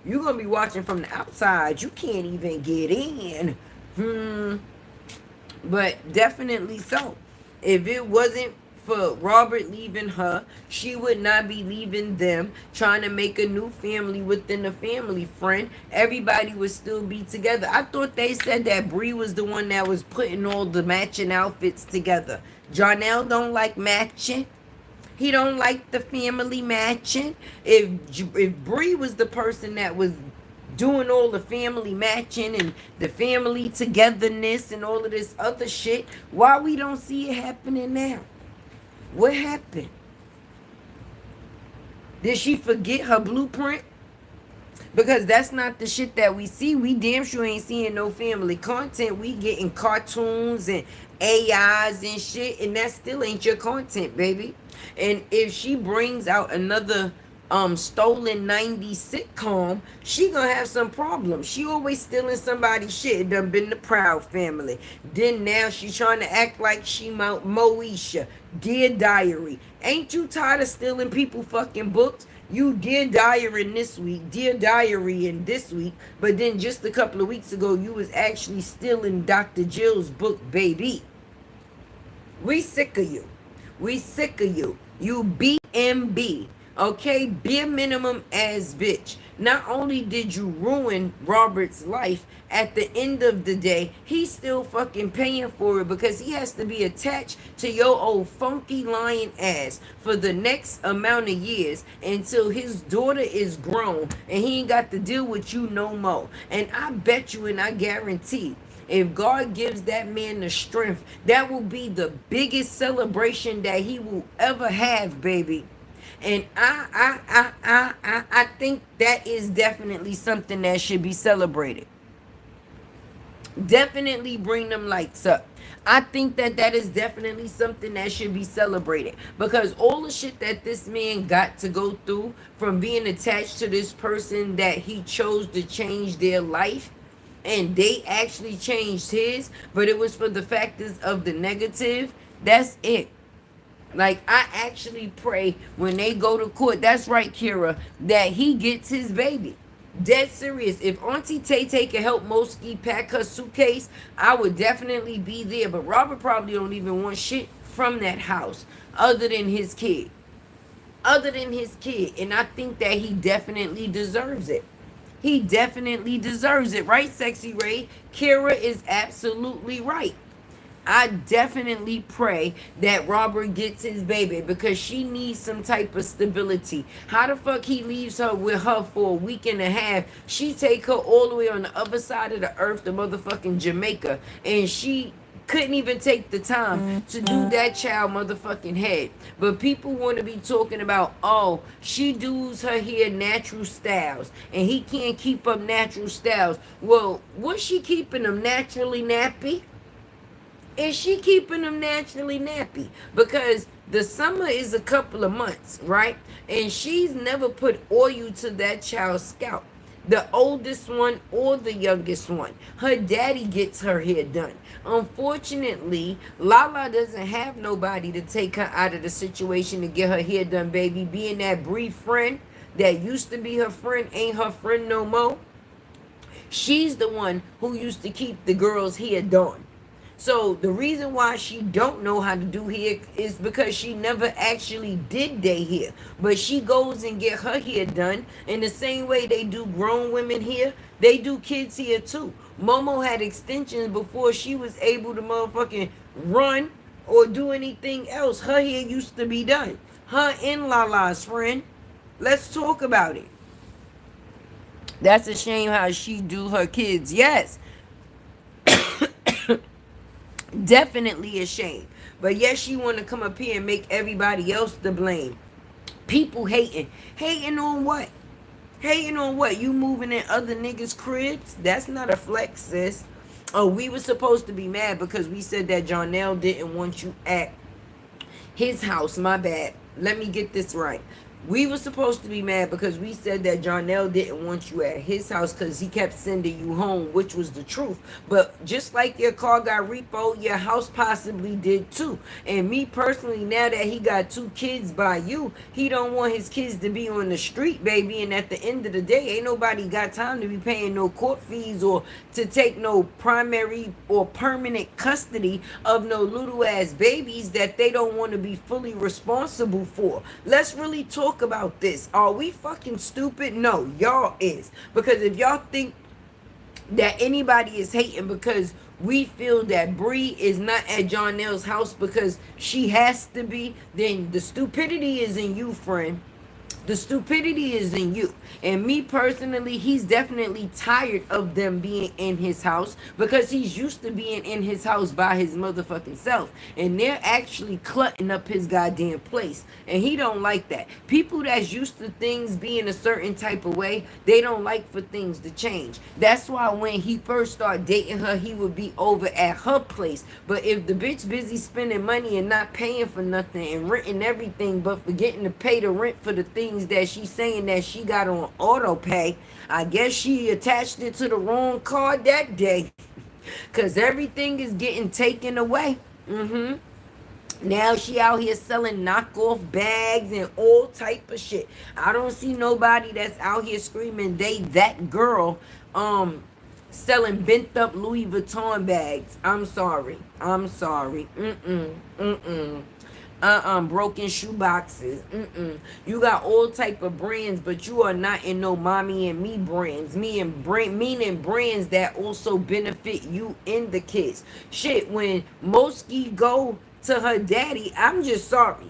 You gonna be watching from the outside. You can't even get in. But definitely so. If it wasn't for Robert leaving her, she would not be leaving them, trying to make a new family within the family, friend. Everybody would still be together. I thought they said that Bree was the one that was putting all the matching outfits together. Jarnell don't like matching. He don't like the family matching. If Bree was the person that was doing all the family matching and the family togetherness and all of this other shit, why we don't see it happening now? What happened? Did she forget her blueprint? Because that's not the shit that we see. We damn sure ain't seeing no family content. We getting cartoons and AIs and shit, and that still ain't your content, baby. And if she brings out another stolen 90s sitcom, she gonna have some problems. She always stealing somebody's shit. It done been the Proud Family. Then now she trying to act like she Moesha. Dear Diary. Ain't you tired of stealing people fucking books? You Dear Diary in this week, Dear Diary in this week, but then just a couple of weeks ago you was actually stealing Dr. Jill's book, baby. We sick of you. We sick of you. You B.M.B. Okay, bare minimum ass bitch. Not only did you ruin Robert's life, at the end of the day, he's still fucking paying for it because he has to be attached to your old funky lying ass for the next amount of years until his daughter is grown and he ain't got to deal with you no more. And I bet you and I guarantee, if God gives that man the strength, that will be the biggest celebration that he will ever have, baby. And I think that is definitely something that should be celebrated. Definitely bring them lights up. I think that that is definitely something that should be celebrated because all the shit that this man got to go through from being attached to this person that he chose to change their life, and they actually changed his, but it was for the factors of the negative. That's it. Like, I actually pray when they go to court, that's right, Kira, that he gets his baby. Dead serious. If Auntie Tay Tay can help Moski pack her suitcase, I would definitely be there. But Robert probably don't even want shit from that house other than his kid. Other than his kid. And I think that he definitely deserves it. He definitely deserves it. Right, Sexy Ray? Kira is absolutely right. I definitely pray that Robert gets his baby because she needs some type of stability. How the fuck he leaves her with her for a week and a half? She take her all the way on the other side of the earth, the motherfucking Jamaica, and she couldn't even take the time to do that child motherfucking head. But people want to be talking about, oh, she does her hair natural styles and he can't keep up natural styles. Well, was she keeping them naturally nappy? Is she keeping them naturally nappy? Because the summer is a couple of months, right? And she's never put oil to that child's scalp. The oldest one or the youngest one. Her daddy gets her hair done. Unfortunately, Lala doesn't have nobody to take her out of the situation to get her hair done, baby. Being that Bree friend that used to be her friend ain't her friend no more. She's the one who used to keep the girl's hair done. So the reason why she don't know how to do hair is because she never actually did their hair. But she goes and get her hair done in the same way they do grown women hair. They do kids hair too. Momo had extensions before she was able to motherfucking run or do anything else. Her hair used to be done. Her and Lala's friend. Let's talk about it. That's a shame how she do her kids. Yes. Definitely a shame. But yes, she want to come up here and make everybody else the blame. People hating. Hating on what? Hating on what? You moving in other niggas' cribs? That's not a flex, sis. Oh, we were supposed to be mad because we said that Jonelle didn't want you at his house. My bad. Let me get this right. We were supposed to be mad because we said that Jonelle didn't want you at his house because he kept sending you home, which was the truth. But just like your car got repoed, your house possibly did too. And me personally, now that he got 2 kids by you, he don't want his kids to be on the street, baby. And at the end of the day, ain't nobody got time to be paying no court fees or to take no primary or permanent custody of no little ass babies that they don't want to be fully responsible for. Let's really talk about this. Are we fucking stupid? No, y'all is. Because if y'all think that anybody is hating because we feel that Bree is not at Jonelle's house because she has to be, then the stupidity is in you, friend. The stupidity is in you. And me personally, he's definitely tired of them being in his house because he's used to being in his house by his motherfucking self. And they're actually clutting up his goddamn place. And he don't like that. People that's used to things being a certain type of way, they don't like for things to change. That's why when he first started dating her, he would be over at her place. But if the bitch busy spending money and not paying for nothing and renting everything but forgetting to pay the rent for the things that she's saying that she got on auto pay, I guess she attached it to the wrong card that day. Cause everything is getting taken away. Now she out here selling knockoff bags and all type of shit. I don't see nobody that's out here screaming they that girl selling bent up Louis Vuitton bags. I'm sorry. Broken shoe boxes. You got all type of brands, but you are not in no mommy and me brands. Meaning brands that also benefit you and the kids. Shit, when Moski go to her daddy, I'm just sorry.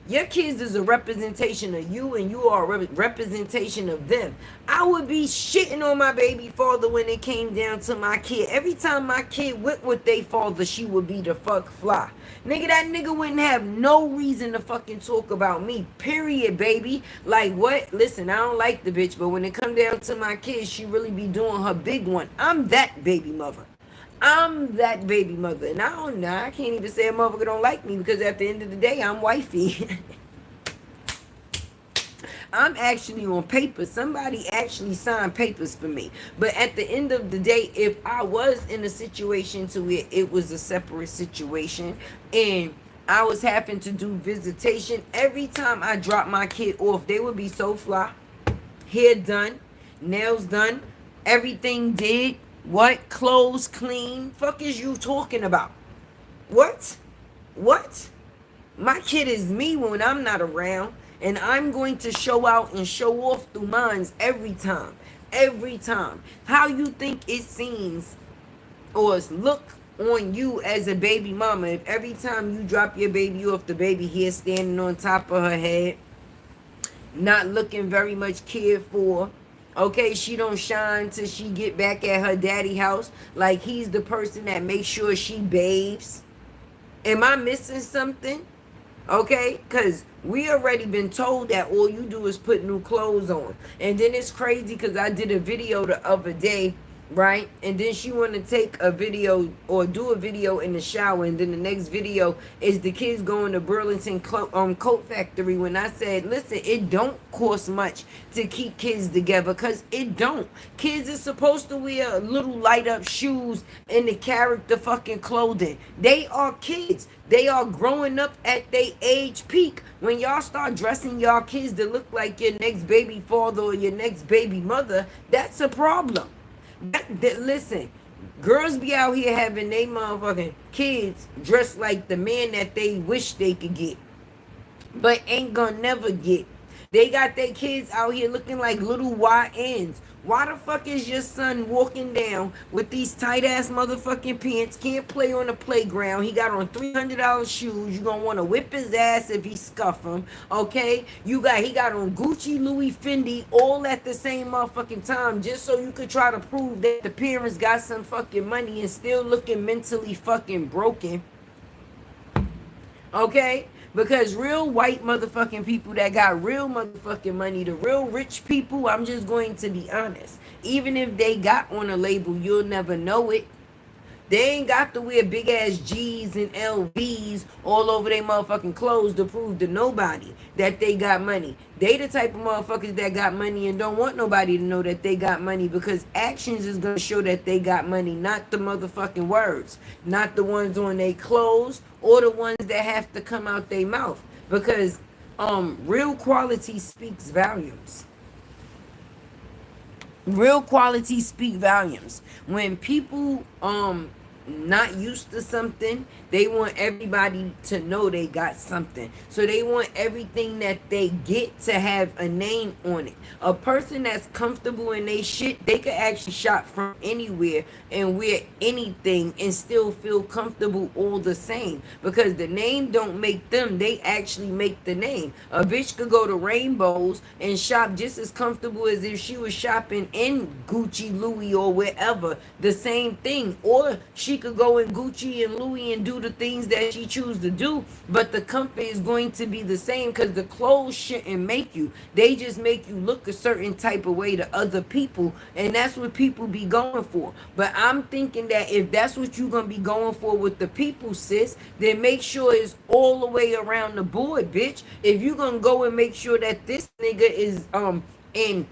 Your kids is a representation of you, and you are a representation of them. I would be shitting on my baby father when it came down to my kid. Every time my kid went with their father, she would be the fuck fly. Nigga, that nigga wouldn't have no reason to fucking talk about me. Period, baby. Like, what? Listen, I don't like the bitch, but when it come down to my kids, she really be doing her big one. I'm that baby mother. I'm that baby mother. And I don't know. I can't even say a motherfucker don't like me, because at the end of the day, I'm wifey. I'm actually on paper. Somebody actually signed papers for me. But at the end of the day, if I was in a situation to where it was a separate situation and I was having to do visitation, every time I drop my kid off, they would be so fly. Hair done, nails done, everything did. What? Clothes clean? Fuck is you talking about? What? What? My kid is me when I'm not around, and I'm going to show out and show off through mines every time. Every time. How you think it seems or look on you as a baby mama if every time you drop your baby off, the baby here standing on top of her head, not looking very much cared for? Okay, she don't shine till she get back at her daddy house. Like he's the person that makes sure she bathes. Am I missing something? Okay, because we already been told that all you do is put new clothes on. And then it's crazy because I did a video the other day, right? And then she want to take a video or do a video in the shower, and then the next video is the kids going to Burlington coat factory. When I said, listen, it don't cost much to keep kids together, because it don't. Kids is supposed to wear little light up shoes and the character fucking clothing. They are kids. They are growing up at their age peak. When y'all start dressing y'all kids to look like your next baby father or your next baby mother, that's a problem. Listen, girls be out here having they motherfucking kids dressed like the man that they wish they could get, but ain't gonna never get. They got their kids out here looking like little YNs. Why the fuck is your son walking down with these tight ass motherfucking pants? Can't play on the playground. He got on $300 shoes. You gonna want to whip his ass if he scuff him. Okay? He got on Gucci, Louis, Fendi, all at the same motherfucking time, just so you could try to prove that the parents got some fucking money and still looking mentally fucking broken. Okay? Because real white motherfucking people that got real motherfucking money, the real rich people, I'm just going to be honest. Even if they got on a label, you'll never know it. They ain't got to wear big ass G's and LVs all over their motherfucking clothes to prove to nobody that they got money. They the type of motherfuckers that got money and don't want nobody to know that they got money, because actions is gonna show that they got money, not the motherfucking words, not the ones on their clothes or the ones that have to come out their mouth. Because real quality speaks volumes. Real quality speak volumes. When people not used to something, they want everybody to know they got something. So they want everything that they get to have a name on it. A person that's comfortable in their shit, they could actually shop from anywhere and wear anything and still feel comfortable all the same. Because the name don't make them, they actually make the name. A bitch could go to Rainbows and shop just as comfortable as if she was shopping in Gucci, Louis, or wherever. The same thing. Or she could go in Gucci and Louis and do the things that she choose to do, but the comfort is going to be the same, because the clothes shouldn't make you. They just make you look a certain type of way to other people, and that's what people be going for. But I'm thinking that if that's what you're gonna be going for with the people, sis, then make sure it's all the way around the board, bitch. If you're gonna go and make sure that this nigga is in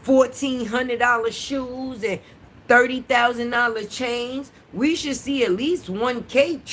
$1,400 shoes and $30,000 chains, we should see at least 1K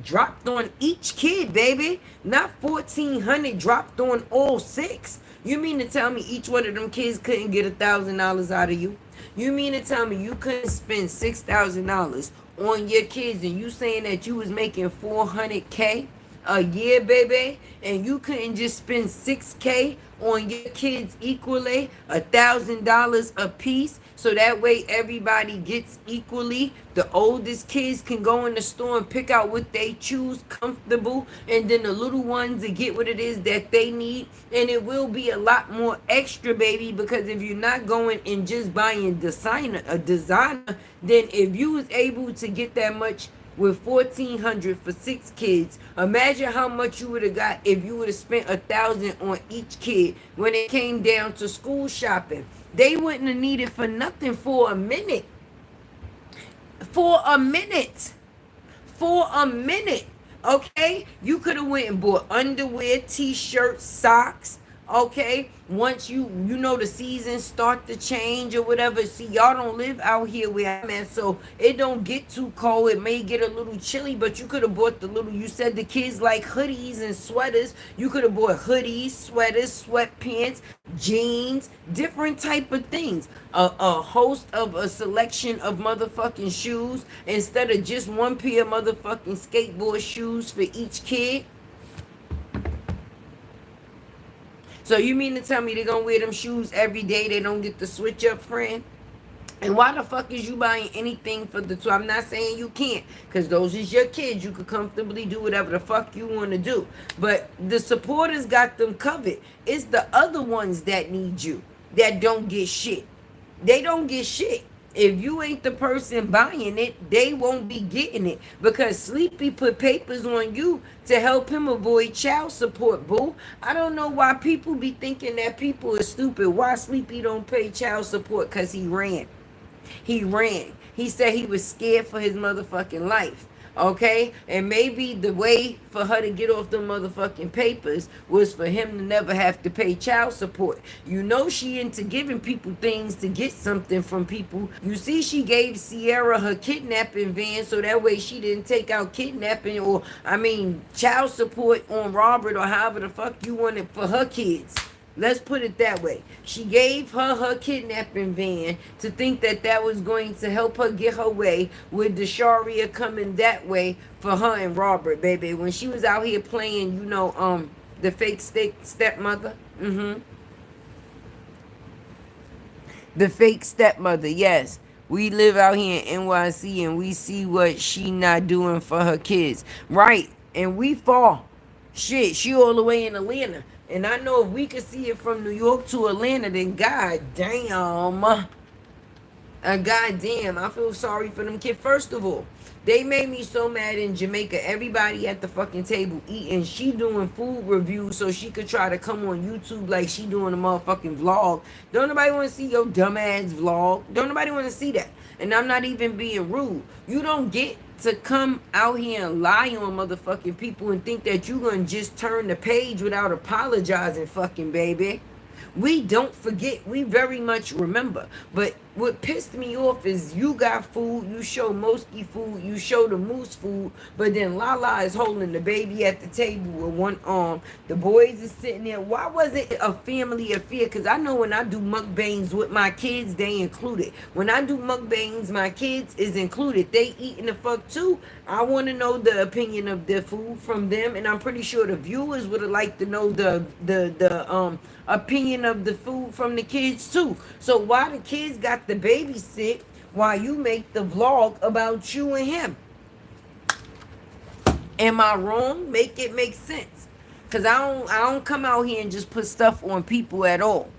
dropped on each kid, baby. Not 1,400 dropped on all 6. You mean to tell me each one of them kids couldn't get $1,000 out of you? You mean to tell me you couldn't spend $6,000 on your kids, and you saying that you was making 400K? a year, baby, and you couldn't just spend $6K on your kids equally, $1,000 a piece, so that way everybody gets equally. The oldest kids can go in the store and pick out what they choose comfortable, and then the little ones to get what it is that they need. And it will be a lot more extra, baby, because if you're not going and just buying a designer, then if you was able to get that much with 1,400 for 6 kids, imagine how much you would have got if you would have spent 1,000 on each kid when it came down to school shopping. They wouldn't have needed for nothing for a minute. For a minute. For a minute. Okay? You could have went and bought underwear, t-shirts, socks. Okay? Once you know the seasons start to change or whatever. See, y'all don't live out here where I'm at, so it don't get too cold. It may get a little chilly, but you could have bought the little, you said the kids like hoodies and sweaters. You could have bought hoodies, sweaters, sweatpants, jeans, different type of things. A host of a selection of motherfucking shoes instead of just one pair of motherfucking skateboard shoes for each kid. So you mean to tell me they're gonna wear them shoes every day? They don't get the switch up, friend? And why the fuck is you buying anything for the two? I'm not saying you can't, because those is your kids. You could comfortably do whatever the fuck you want to do. But the supporters got them covered. It's the other ones that need you, that don't get shit. They don't get shit. If you ain't the person buying it, they won't be getting it, because Sleepy put papers on you to help him avoid child support, boo. I don't know why people be thinking that people are stupid. Why Sleepy don't pay child support? Because he ran. He ran. He said he was scared for his motherfucking life. Okay? And maybe the way for her to get off the motherfucking papers was for him to never have to pay child support. You know she into giving people things to get something from people. You see, she gave Sierra her kidnapping van so that way she didn't take out kidnapping or, child support on Robert or however the fuck you want it for her kids. Let's put it that way. She gave her kidnapping van to think that that was going to help her get her way, with Desharia coming that way for her and Robert, baby. When she was out here playing, the fake stepmother. The fake stepmother, yes. We live out here in NYC and we see what she not doing for her kids. Right. And we fall. Shit, she all the way in Atlanta. And I know if we could see it from New York to Atlanta, then goddamn. Goddamn, I feel sorry for them kids. First of all, they made me so mad in Jamaica. Everybody at the fucking table eating. She doing food reviews so she could try to come on YouTube like she doing a motherfucking vlog. Don't nobody want to see your dumbass vlog. Don't nobody want to see that. And I'm not even being rude. You don't get to come out here and lie on motherfucking people and think that you gonna just turn the page without apologizing, fucking baby. We don't forget. We very much remember. But what pissed me off is you got food, you show Mosky food, you show the moose food, but then Lala is holding the baby at the table with one arm. The boys is sitting there. Why was it a family affair? Because I know when I do mukbangs with my kids, they included. When I do mukbangs, my kids is included. They eating the fuck too. I want to know the opinion of the food from them, and I'm pretty sure the viewers would have liked to know the opinion of the food from the kids too. So why the kids got the babysit while you make the vlog about you and him? Am I wrong? Make it make sense. Cause I don't come out here and just put stuff on people at all.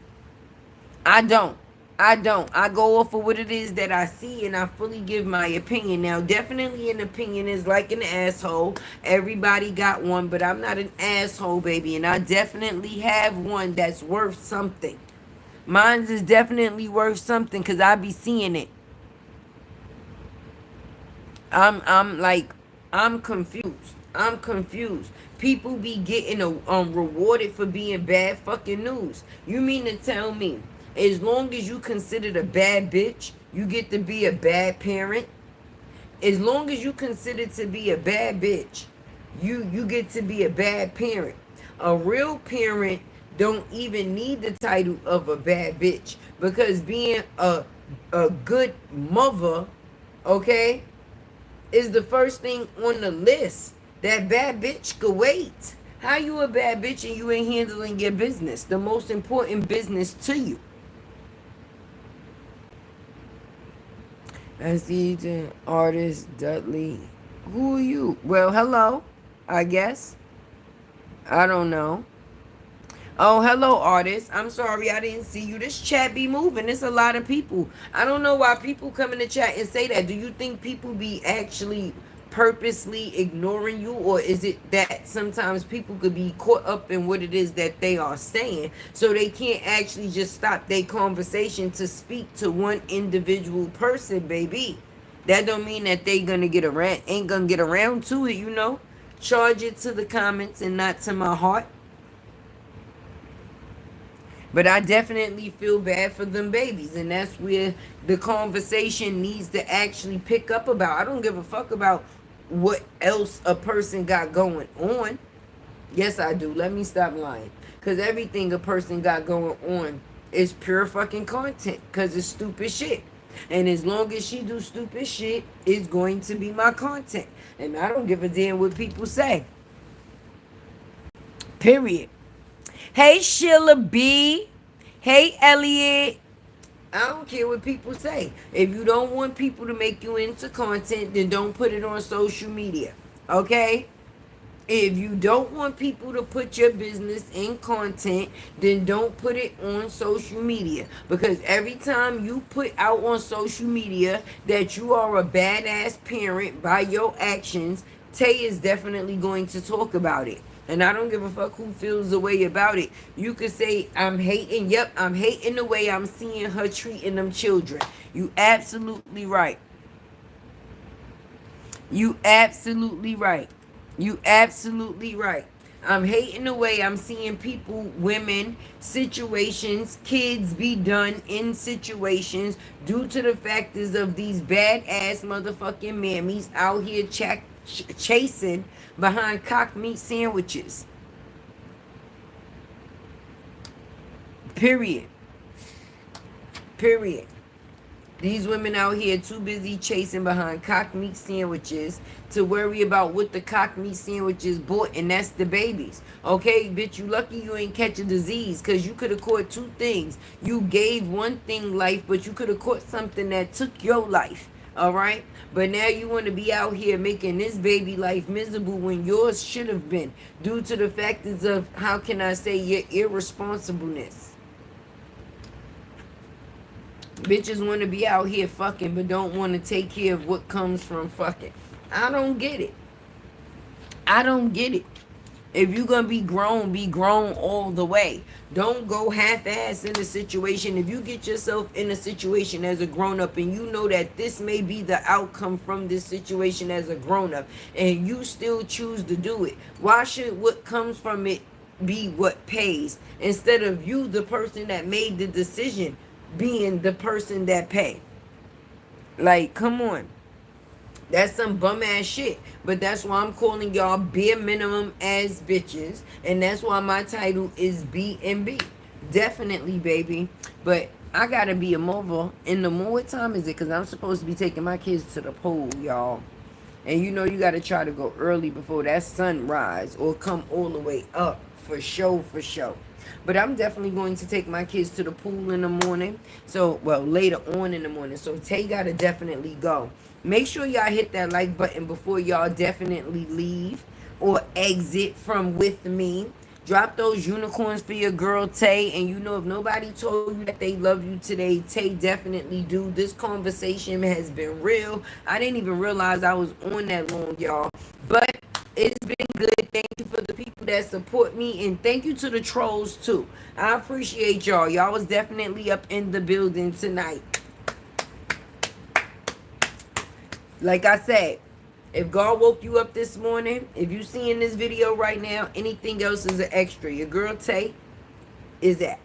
I don't. I go off of what it is that I see and I fully give my opinion. Now, definitely an opinion is like an asshole. Everybody got one, but I'm not an asshole, baby. And I definitely have one that's worth something. Mine's is definitely worth something because I be seeing it. I'm confused. I'm confused. People be getting rewarded for being bad fucking news. You mean to tell me as long as you considered a bad bitch, you get to be a bad parent? As long as you consider to be a bad bitch, you get to be a bad parent. A real parent don't even need the title of a bad bitch, because being a good mother, okay, is the first thing on the list. That bad bitch could wait. How you a bad bitch and you ain't handling your business? The most important business to you. I see the artist Dudley. Who are you? Well, hello, I guess. I don't know. Oh, hello, artist. I'm sorry I didn't see you. This chat be moving. It's a lot of people. I don't know why people come in the chat and say that. Do you think people be actually purposely ignoring you, or is it that sometimes people could be caught up in what it is that they are saying, so they can't actually just stop their conversation to speak to one individual person, baby? That don't mean that they gonna get around, ain't gonna get around to it, you know? Charge it to the comments and not to my heart. But I definitely feel bad for them babies. And that's where the conversation needs to actually pick up about. I don't give a fuck about what else a person got going on. Yes, I do. Let me stop lying. Because everything a person got going on is pure fucking content. Because it's stupid shit. And as long as she do stupid shit, it's going to be my content. And I don't give a damn what people say. Period. Hey, Sheila B. Hey, Elliot. I don't care what people say. If you don't want people to make you into content, then don't put it on social media. Okay? If you don't want people to put your business in content, then don't put it on social media. Because every time you put out on social media that you are a badass parent by your actions, Tay is definitely going to talk about it. And I don't give a fuck who feels the way about it. You could say, I'm hating. Yep, I'm hating the way I'm seeing her treating them children. You absolutely right. You absolutely right. You absolutely right. I'm hating the way I'm seeing people, women, situations, kids be done in situations due to the factors of these badass motherfucking mammies out here chasing behind cock meat sandwiches. Period. Period. These women out here too busy chasing behind cock meat sandwiches to worry about what the cock meat sandwiches bought, and that's the babies. Okay, bitch, you lucky you ain't catch a disease, because you could have caught two things. You gave one thing life, but you could have caught something that took your life. All right? But now you want to be out here making this baby life miserable when yours should have been, due to the factors of, how can I say, your irresponsibleness. Bitches want to be out here fucking but don't want to take care of what comes from fucking. I don't get it. I don't get it. If you're going to be grown all the way. Don't go half-ass in a situation. If you get yourself in a situation as a grown-up and you know that this may be the outcome from this situation as a grown-up and you still choose to do it, why should what comes from it be what pays instead of you, the person that made the decision, being the person that pay? Like, come on. That's some bum ass shit. But that's why I'm calling y'all bare minimum ass bitches. And that's why my title is B.M.B. Definitely, baby. But I gotta be a mother in the morning. What time is it? Because I'm supposed to be taking my kids to the pool, y'all. And you know you gotta try to go early before that sunrise, or come all the way up. For sure, for sure. But I'm definitely going to take my kids to the pool in the morning. So, well, later on in the morning. So, Tay gotta definitely go. Make sure y'all hit that like button before y'all definitely leave or exit from with me. Drop those unicorns for your girl, Tay. And you know, if nobody told you that they love you today, Tay definitely do. This conversation has been real. I didn't even realize I was on that long, y'all. But it's been good. Thank you for the people that support me. And thank you to the trolls, too. I appreciate y'all. Y'all was definitely up in the building tonight. Like I said, if God woke you up this morning, if you seeing this video right now, anything else is an extra. Your girl Tay is that.